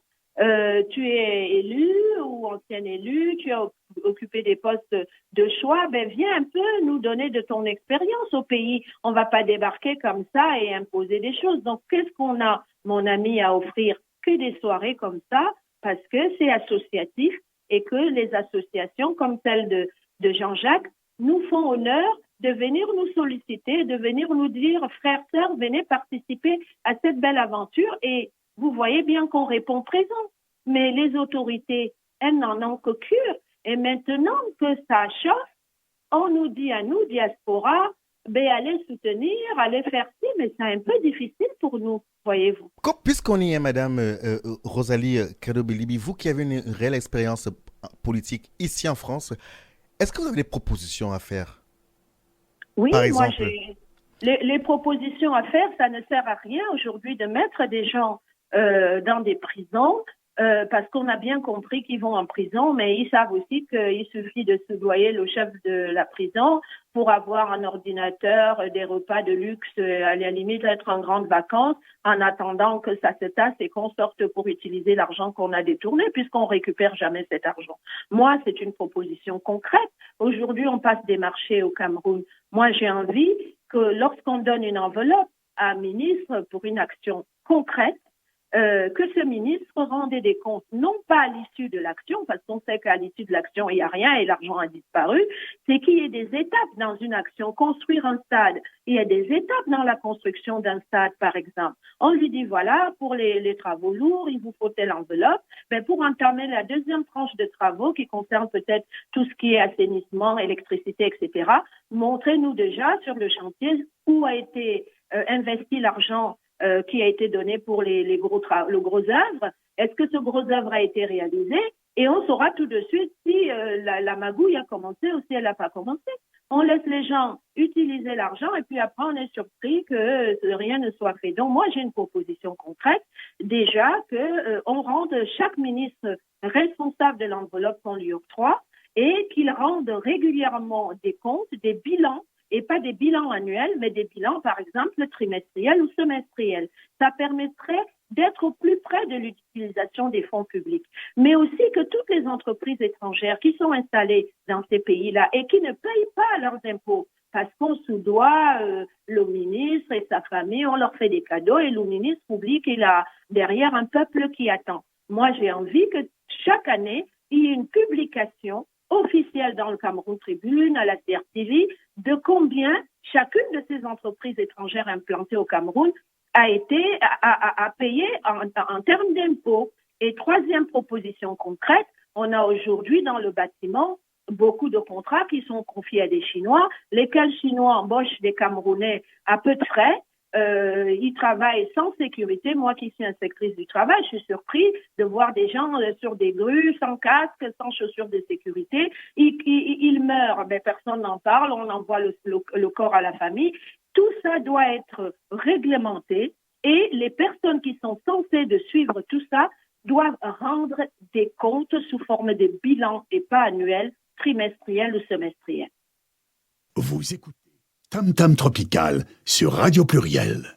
Tu es élue ou ancienne élue, tu as occupé des postes de choix, viens un peu nous donner de ton expérience au pays. On ne va pas débarquer comme ça et imposer des choses. Donc, qu'est-ce qu'on a, mon ami, à offrir? Que des soirées comme ça, parce que c'est associatif et que les associations comme celle de Jean-Jacques nous font honneur de venir nous solliciter, de venir nous dire, frères, sœurs, venez participer à cette belle aventure. Et vous voyez bien qu'on répond présent. Mais les autorités, elles n'en ont que cure. Et maintenant que ça chauffe, on nous dit à nous, diaspora, allez soutenir, allez faire ci, mais c'est un peu difficile pour nous, voyez-vous. Puisqu'on y est, Madame Rosalie Credo-Bilibi, vous qui avez une réelle expérience politique ici en France, est-ce que vous avez des propositions à faire? Oui, par exemple? Moi les propositions à faire, ça ne sert à rien aujourd'hui de mettre des gens dans des prisons, parce qu'on a bien compris qu'ils vont en prison, mais ils savent aussi qu'il suffit de soudoyer le chef de la prison pour avoir un ordinateur, des repas de luxe, à la limite être en grande vacances, en attendant que ça se tasse et qu'on sorte pour utiliser l'argent qu'on a détourné, puisqu'on récupère jamais cet argent. Moi, c'est une proposition concrète. Aujourd'hui, on passe des marchés au Cameroun. Moi, j'ai envie que lorsqu'on donne une enveloppe à un ministre pour une action concrète, que ce ministre rendait des comptes, non pas à l'issue de l'action, parce qu'on sait qu'à l'issue de l'action, il n'y a rien et l'argent a disparu, c'est qu'il y ait des étapes dans une action. Construire un stade, il y a des étapes dans la construction d'un stade, par exemple. On lui dit, voilà, pour les travaux lourds, il vous faut telle enveloppe. Pour entamer la deuxième tranche de travaux qui concerne peut-être tout ce qui est assainissement, électricité, etc., montrez-nous déjà sur le chantier où a été investi l'argent qui a été donné pour le gros œuvre. Est-ce que ce gros œuvre a été réalisé? Et on saura tout de suite si la magouille a commencé ou si elle n'a pas commencé. On laisse les gens utiliser l'argent et puis après on est surpris que rien ne soit fait. Donc moi j'ai une proposition concrète, déjà qu'on rende chaque ministre responsable de l'enveloppe qu'on lui octroie et qu'il rende régulièrement des comptes, des bilans, et pas des bilans annuels, mais des bilans, par exemple, trimestriels ou semestriels. Ça permettrait d'être au plus près de l'utilisation des fonds publics. Mais aussi que toutes les entreprises étrangères qui sont installées dans ces pays-là et qui ne payent pas leurs impôts, parce qu'on soudoie le ministre et sa famille, on leur fait des cadeaux et le ministre oublie qu'il a derrière un peuple qui attend. Moi, j'ai envie que chaque année, il y ait une publication officielle dans le Cameroun Tribune, à la CRTV, de combien chacune de ces entreprises étrangères implantées au Cameroun a payé en termes d'impôts. Et troisième proposition concrète, on a aujourd'hui dans le bâtiment beaucoup de contrats qui sont confiés à des Chinois, lesquels Chinois embauchent des Camerounais à peu de frais. Ils travaillent sans sécurité. Moi qui suis inspectrice du travail, je suis surpris de voir des gens sur des grues, sans casque, sans chaussures de sécurité. Ils meurent, personne n'en parle, on envoie le corps à la famille. Tout ça doit être réglementé et les personnes qui sont censées de suivre tout ça doivent rendre des comptes sous forme de bilan et pas annuels, trimestriels ou semestriels. Vous écoutez Tam Tam Tropical sur Radio Pluriel.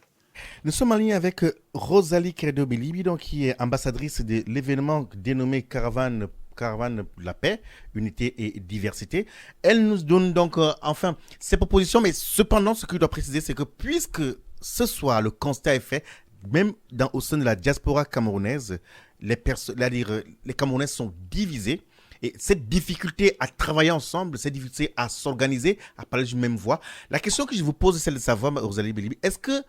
Nous sommes en ligne avec Rosalie Credo-Bilibi, qui est ambassadrice de l'événement dénommé Caravane de la paix, unité et diversité. Elle nous donne donc enfin ses propositions, mais cependant, ce que je dois préciser, c'est que puisque ce soir, le constat est fait, même au sein de la diaspora camerounaise, les Camerounais sont divisés. Et cette difficulté à travailler ensemble, cette difficulté à s'organiser, à parler d'une même voix, la question que je vous pose est celle de savoir, Rosalie Bilibi, est-ce que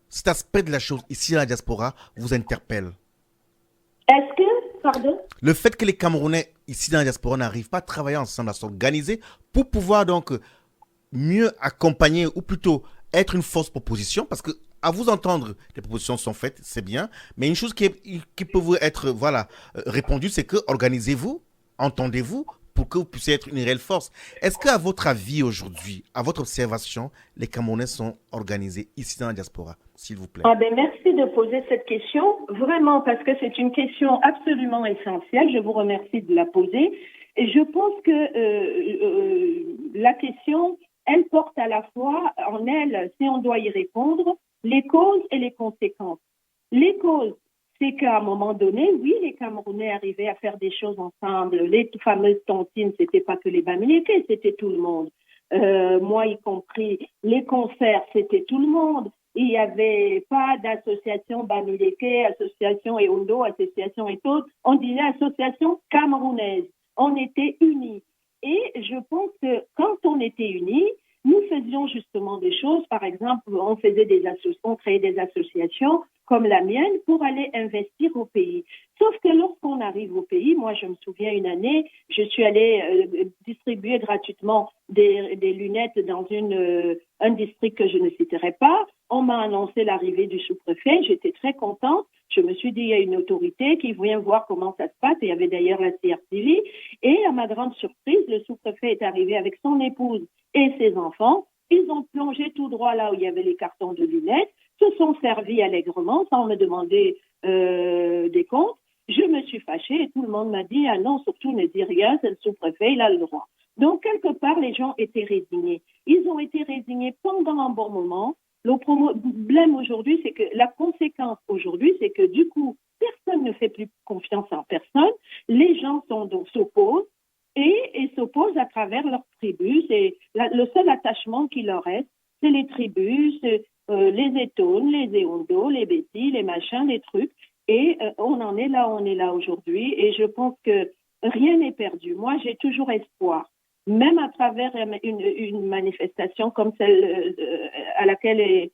cet aspect de la chose ici à la diaspora vous interpelle? Est-ce que Pardon? Le fait que les Camerounais, ici dans la diaspora, n'arrivent pas à travailler ensemble, à s'organiser pour pouvoir donc mieux accompagner ou plutôt être une force proposition, parce que à vous entendre, les propositions sont faites, c'est bien, mais une chose qui peut vous être répondue, c'est que organisez-vous, entendez-vous, pour que vous puissiez être une réelle force. Est-ce qu'à votre avis aujourd'hui, à votre observation, les Camerounais sont organisés ici dans la diaspora, s'il vous plaît? Merci de poser cette question, vraiment, parce que c'est une question absolument essentielle. Je vous remercie de la poser. Et je pense que la question, elle porte à la fois en elle, si on doit y répondre, les causes et les conséquences. Les causes, c'est qu'à un moment donné, oui, les Camerounais arrivaient à faire des choses ensemble. Les fameuses tontines, c'était pas que les Bamileke, c'était tout le monde. Moi y compris. Les concerts, c'était tout le monde. Il n'y avait pas d'association Bamileke, association Eondo, association et autres. On disait association camerounaise. On était unis. Et je pense que quand on était unis, nous faisions justement des choses. Par exemple, on créait des associations comme la mienne pour aller investir au pays. Sauf que lorsqu'on arrive au pays, moi je me souviens une année, je suis allée distribuer gratuitement des lunettes dans un district que je ne citerai pas. On m'a annoncé l'arrivée du sous-préfet, j'étais très contente. Je me suis dit, il y a une autorité qui vient voir comment ça se passe. Il y avait d'ailleurs la CRTV. Et à ma grande surprise, le sous-préfet est arrivé avec son épouse et ses enfants. Ils ont plongé tout droit là où il y avait les cartons de lunettes, se sont servis allègrement sans me demander des comptes. Je me suis fâchée et tout le monde m'a dit, ah non, surtout ne dis rien, c'est le sous-préfet, il a le droit. Donc, quelque part, les gens étaient résignés. Ils ont été résignés pendant un bon moment. Le problème aujourd'hui, c'est que la conséquence aujourd'hui, c'est que du coup, personne ne fait plus confiance en personne. Les gens s'opposent et s'opposent à travers leurs tribus. C'est le seul attachement qui leur reste, c'est les tribus, les Etones, les Eondo, les Betty, les machins, les trucs. Et on en est là aujourd'hui. Et je pense que rien n'est perdu. Moi, j'ai toujours espoir. Même à travers une manifestation comme celle à laquelle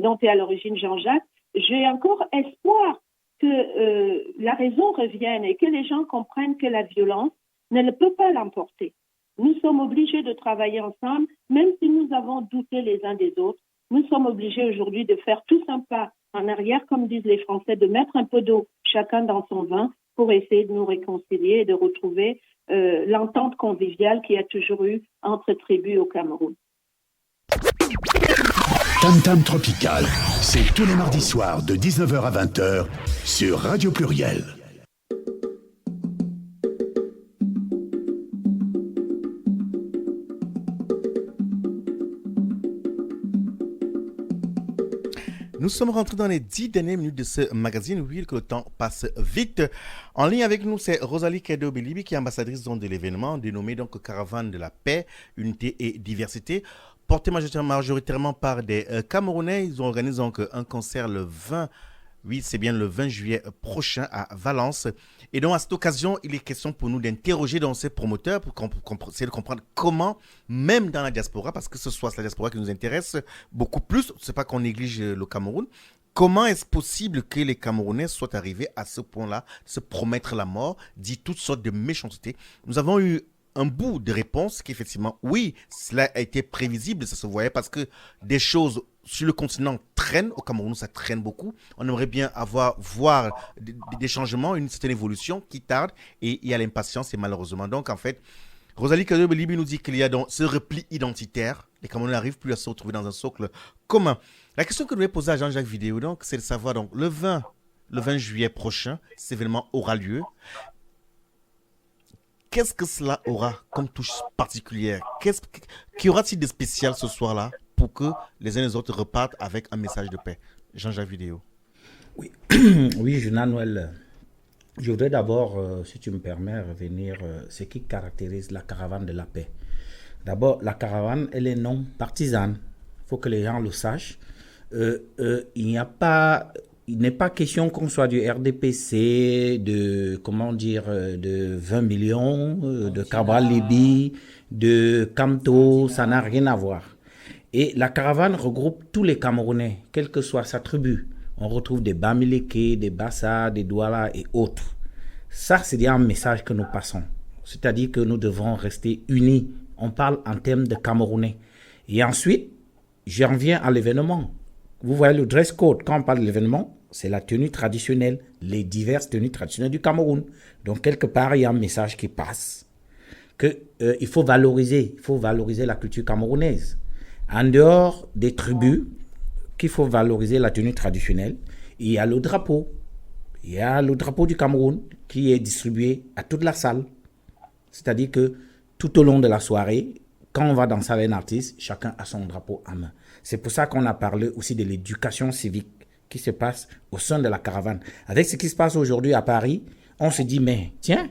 dont est à l'origine Jean-Jacques, j'ai encore espoir que la raison revienne et que les gens comprennent que la violence ne peut pas l'emporter. Nous sommes obligés de travailler ensemble, même si nous avons douté les uns des autres. Nous sommes obligés aujourd'hui de faire tous un pas en arrière, comme disent les Français, de mettre un peu d'eau chacun dans son vin pour essayer de nous réconcilier et de retrouver l'entente conviviale qu'il y a toujours eu entre tribus au Cameroun. Tam Tam Tropical, c'est tous les mardis soirs de 19h à 20h sur Radio Pluriel. Nous sommes rentrés dans les 10 dernières minutes de ce magazine. Oui, que le temps passe vite. En ligne avec nous, c'est Rosalie Kedo-Bilibi, qui est ambassadrice de l'événement, dénommé donc Caravane de la paix, unité et diversité, porté majoritairement par des Camerounais. Ils ont organisé donc un concert le 20 Oui, c'est bien le 20 juillet prochain à Valence. Et donc, à cette occasion, il est question pour nous d'interroger dans ces promoteurs pour essayer de comprendre comment, même dans la diaspora, parce que ce soit la diaspora qui nous intéresse beaucoup plus, c'est pas qu'on néglige le Cameroun, comment est-ce possible que les Camerounais soient arrivés à ce point-là, de se promettre la mort, dit toutes sortes de méchancetés. Nous avons eu un bout de réponse qu'effectivement, oui, cela a été prévisible, ça se voyait parce que des choses sur le continent traînent, au Cameroun ça traîne beaucoup, on aimerait bien voir des changements, une certaine évolution qui tarde et il y a l'impatience et malheureusement. Donc en fait, Rosalie Kedo-Bilibi nous dit qu'il y a donc ce repli identitaire, les Camerounais n'arrivent plus à se retrouver dans un socle commun. La question que je vais poser à Jean-Jacques Vidéo, donc, c'est de savoir, donc, le 20 juillet prochain, cet événement aura lieu. Qu'est-ce que cela aura comme touche particulière? Qu'y aura-t-il de spécial ce soir-là pour que les uns et les autres repartent avec un message de paix? Jean-Jacques Vidéo. Oui, oui, Jonas Noël. Je voudrais d'abord, si tu me permets, revenir ce qui caractérise la caravane de la paix. D'abord, la caravane, elle est non partisane. Il faut que les gens le sachent. Il n'est pas question qu'on soit du RDPC, de 20 millions, de Cabral Libi, de Camto, ça n'a rien à voir. Et la caravane regroupe tous les Camerounais, quelle que soit sa tribu. On retrouve des Bamileke, des Bassa, des Douala et autres. Ça, c'est un message que nous passons. C'est-à-dire que nous devons rester unis. On parle en termes de Camerounais. Et ensuite, j'en viens à l'événement. Vous voyez le dress code, quand on parle de l'événement, c'est la tenue traditionnelle, les diverses tenues traditionnelles du Cameroun. Donc, quelque part, il y a un message qui passe. Il faut valoriser la culture camerounaise. En dehors des tribus, qu'il faut valoriser la tenue traditionnelle, il y a le drapeau. Il y a le drapeau du Cameroun qui est distribué à toute la salle. C'est-à-dire que tout au long de la soirée, quand on va danser avec un artiste, chacun a son drapeau en main. C'est pour ça qu'on a parlé aussi de l'éducation civique qui se passe au sein de la caravane. Avec ce qui se passe aujourd'hui à Paris, on se dit, mais tiens,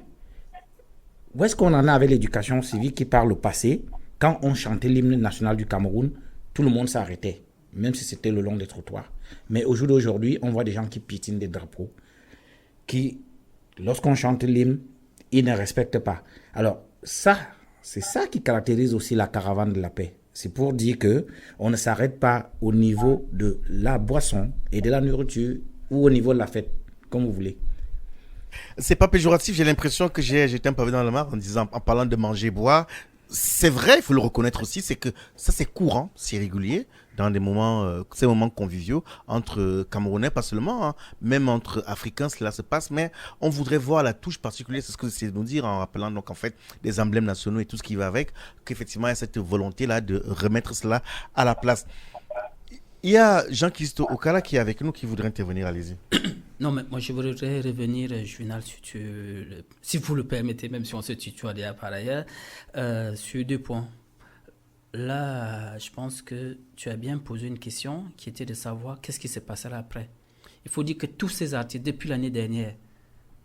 où est-ce qu'on en a avec l'éducation civique qui parle au passé? Quand on chantait l'hymne national du Cameroun, tout le monde s'arrêtait, même si c'était le long des trottoirs. Mais au jour d'aujourd'hui, on voit des gens qui piétinent des drapeaux, qui, lorsqu'on chante l'hymne, ils ne respectent pas. Alors, ça, c'est ça qui caractérise aussi la caravane de la paix. C'est pour dire qu'on ne s'arrête pas au niveau de la boisson et de la nourriture ou au niveau de la fête, comme vous voulez. C'est pas péjoratif, j'ai l'impression que j'étais un pavé dans la mare en parlant de manger, boire. C'est vrai, il faut le reconnaître aussi, c'est que ça c'est courant, c'est régulier dans des moments, ces moments conviviaux entre Camerounais, pas seulement, hein, même entre Africains, cela se passe, mais on voudrait voir la touche particulière, c'est ce que j'essaie de nous dire en rappelant donc en fait des emblèmes nationaux et tout ce qui va avec, qu'effectivement il y a cette volonté-là de remettre cela à la place. Il y a Jean-Christo Okala qui est avec nous, qui voudrait intervenir, allez-y. Non, mais moi je voudrais revenir, Juvenal, si vous le permettez, même si on se tutoie déjà par ailleurs, sur 2 points. Là, je pense que tu as bien posé une question qui était de savoir qu'est-ce qui se passera après. Il faut dire que tous ces artistes, depuis l'année dernière,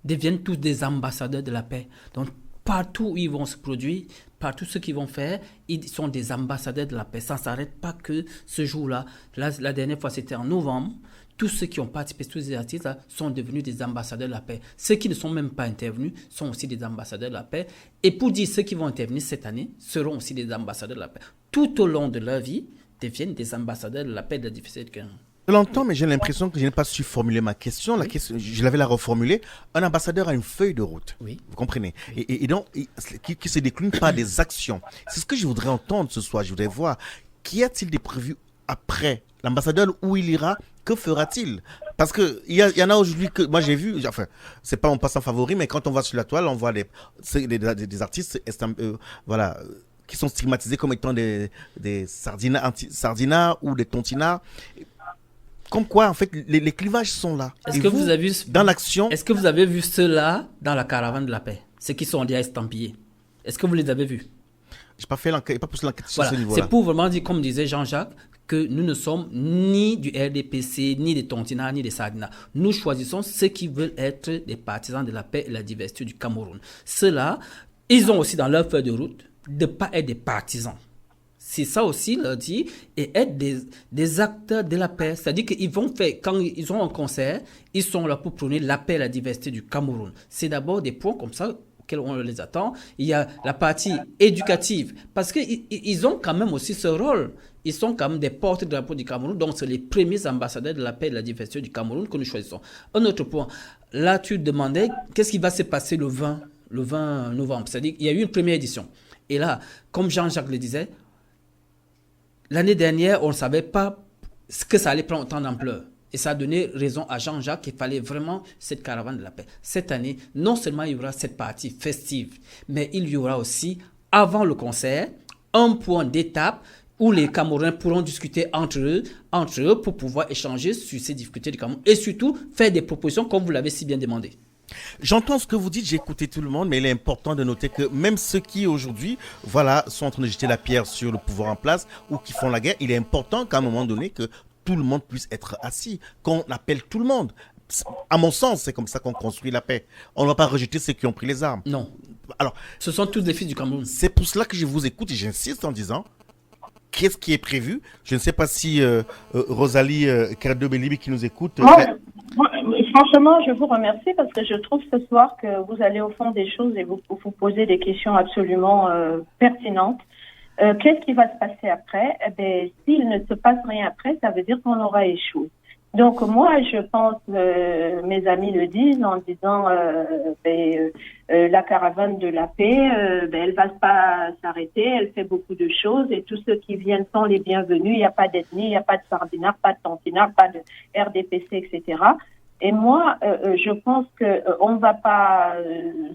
deviennent tous des ambassadeurs de la paix. Donc, partout où ils vont se produire, partout ce qu'ils vont faire, ils sont des ambassadeurs de la paix. Ça ne s'arrête pas que ce jour-là. La dernière fois, c'était en novembre. Tous ceux qui ont participé, tous ces artistes là, sont devenus des ambassadeurs de la paix. Ceux qui ne sont même pas intervenus sont aussi des ambassadeurs de la paix. Et pour dire ceux qui vont intervenir cette année seront aussi des ambassadeurs de la paix. Tout au long de leur vie, deviennent des ambassadeurs de la paix de la diversité de Cameroun. Je l'entends, mais j'ai l'impression que je n'ai pas su formuler ma question. La question, je l'avais la reformulée. Un ambassadeur a une feuille de route. Oui. Vous comprenez? Et donc, qui se décline par des actions. C'est ce que je voudrais entendre ce soir. Je voudrais voir, qu'y a-t-il de prévu après l'ambassadeur, où il ira? Que fera-t-il? Parce qu'il y en a aujourd'hui que moi j'ai vu, enfin, c'est pas mon passant favori, mais quand on va sur la toile, on voit des artistes voilà, qui sont stigmatisés comme étant des sardinats ou des tontinards. Comme quoi, en fait, les clivages sont là. Est-ce que vous avez vu dans l'action? Est-ce que vous avez vu ceux-là dans la caravane de la paix? Ceux qui sont déjà estampillés. Est-ce que vous les avez vus? Je n'ai pas fait l'enquête, pas poussé l'enquête sur voilà. ce niveau-là. C'est pour vraiment dire, comme disait Jean-Jacques, que nous ne sommes ni du RDPC, ni des tontinards, ni des sardinats. Nous choisissons ceux qui veulent être des partisans de la paix et la diversité du Cameroun. Ceux-là, ils ont aussi dans leur feuille de route de ne pas être des partisans. C'est ça aussi, leur dit, et être des acteurs de la paix. C'est-à-dire qu'ils vont faire, quand ils ont un concert, ils sont là pour prôner la paix et la diversité du Cameroun. C'est d'abord des points comme ça auxquels on les attend. Il y a la partie éducative, parce qu'ils ont quand même aussi ce rôle. Ils sont quand même des porte-drapeaux du Cameroun, donc c'est les premiers ambassadeurs de la paix et de la diversité du Cameroun que nous choisissons. Un autre point, là tu demandais qu'est-ce qui va se passer le 20 novembre. C'est-à-dire qu'il y a eu une première édition. Et là, comme Jean-Jacques le disait, l'année dernière, on ne savait pas ce que ça allait prendre autant d'ampleur. Et ça a donné raison à Jean-Jacques qu'il fallait vraiment cette caravane de la paix. Cette année, non seulement il y aura cette partie festive, mais il y aura aussi, avant le concert, un point d'étape où les Camerounais pourront discuter entre eux pour pouvoir échanger sur ces difficultés du Cameroun et surtout faire des propositions comme vous l'avez si bien demandé. J'entends ce que vous dites, j'ai écouté tout le monde, mais il est important de noter que même ceux qui aujourd'hui, voilà, sont en train de jeter la pierre sur le pouvoir en place ou qui font la guerre, il est important qu'à un moment donné que tout le monde puisse être assis, qu'on appelle tout le monde. À mon sens, c'est comme ça qu'on construit la paix. On ne va pas rejeter ceux qui ont pris les armes. Non. Alors, ce sont tous des fils du Cameroun. C'est pour cela que je vous écoute et j'insiste en disant qu'est-ce qui est prévu. Je ne sais pas si Rosalie Kerdo-Belibi qui nous écoute. Franchement, je vous remercie parce que je trouve ce soir que vous allez au fond des choses et vous posez des questions absolument pertinentes. Qu'est-ce qui va se passer après? Eh bien, s'il ne se passe rien après, ça veut dire qu'on aura échoué. Donc moi, je pense, mes amis le disent en disant, la caravane de la paix, elle va pas s'arrêter, elle fait beaucoup de choses et tous ceux qui viennent sont les bienvenus. Il n'y a pas d'ethnie, il n'y a pas de sardinard, pas de tantinard, pas de RDPC, etc. Et moi, je pense que on va pas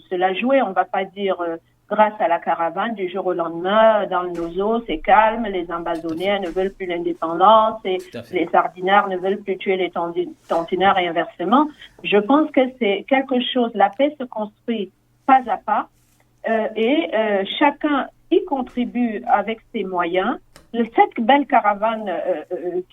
se la jouer, on va pas dire grâce à la caravane du jour au lendemain, dans le Nozo, c'est calme, les Amazoniens ne veulent plus l'indépendance et les sardinards ne veulent plus tuer les tantinards et inversement. Je pense que c'est quelque chose, la paix se construit pas à pas et chacun y contribue avec ses moyens. Cette belle caravane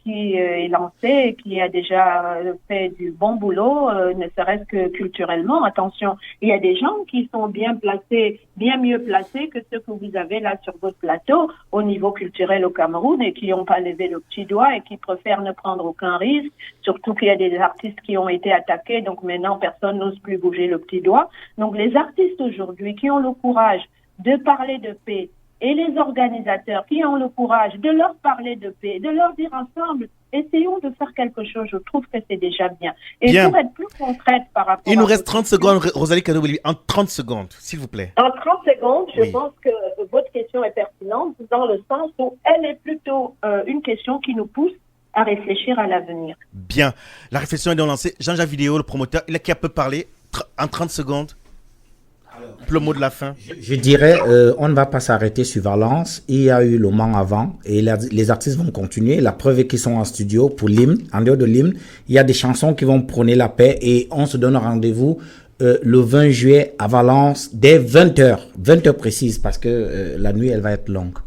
qui est lancée et qui a déjà fait du bon boulot, ne serait-ce que culturellement. Attention, il y a des gens qui sont bien placés, bien mieux placés que ceux que vous avez là sur votre plateau au niveau culturel au Cameroun et qui n'ont pas levé le petit doigt et qui préfèrent ne prendre aucun risque. Surtout qu'il y a des artistes qui ont été attaqués, donc maintenant personne n'ose plus bouger le petit doigt. Donc les artistes aujourd'hui qui ont le courage de parler de paix, et les organisateurs qui ont le courage de leur parler de paix, de leur dire ensemble, essayons de faire quelque chose, je trouve que c'est déjà bien. Et bien. Pour être plus concrète par rapport Il nous reste 30 secondes, Rosalie Kado-Bolivi, en 30 secondes, s'il vous plaît. En 30 secondes, je Oui. pense que votre question est pertinente dans le sens où elle est plutôt une question qui nous pousse à réfléchir à l'avenir. Bien. La réflexion est donc lancée. Jean-Jacques Vidéo, le promoteur, il a qui a peu parlé en 30 secondes. Le mot de la fin. Je dirais, on ne va pas s'arrêter sur Valence. Il y a eu le Mans avant et les artistes vont continuer. La preuve est qu'ils sont en studio pour l'hymne. En dehors de l'hymne, il y a des chansons qui vont prôner la paix et on se donne rendez-vous le 20 juillet à Valence dès 20h. 20h précise parce que la nuit, elle va être longue.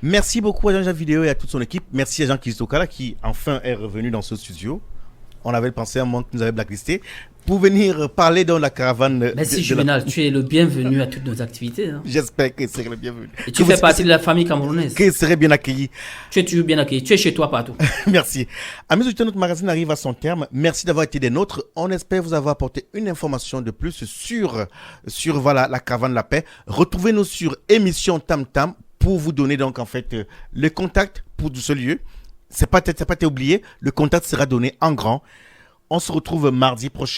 Merci beaucoup à Jean-Jacques Vidéo et à toute son équipe. Merci à Jean Kizokala qui enfin est revenu dans ce studio. On avait pensé à un moment que nous avait blacklisté pour venir parler dans la caravane. Merci Juvenal, tu es le bienvenu à toutes nos activités. Hein. J'espère que c'est le bienvenu. Et tu fais partie de la famille camerounaise. Que serait bien accueilli. Tu es toujours bien accueilli, tu es chez toi partout. Merci. Amis auditeurs, notre magazine arrive à son terme. Merci d'avoir été des nôtres. On espère vous avoir apporté une information de plus sur voilà, la caravane de la paix. Retrouvez-nous sur émission Tam Tam pour vous donner donc en fait le contact pour ce lieu. C'est pas été oublié, le contact sera donné en grand. On se retrouve mardi prochain.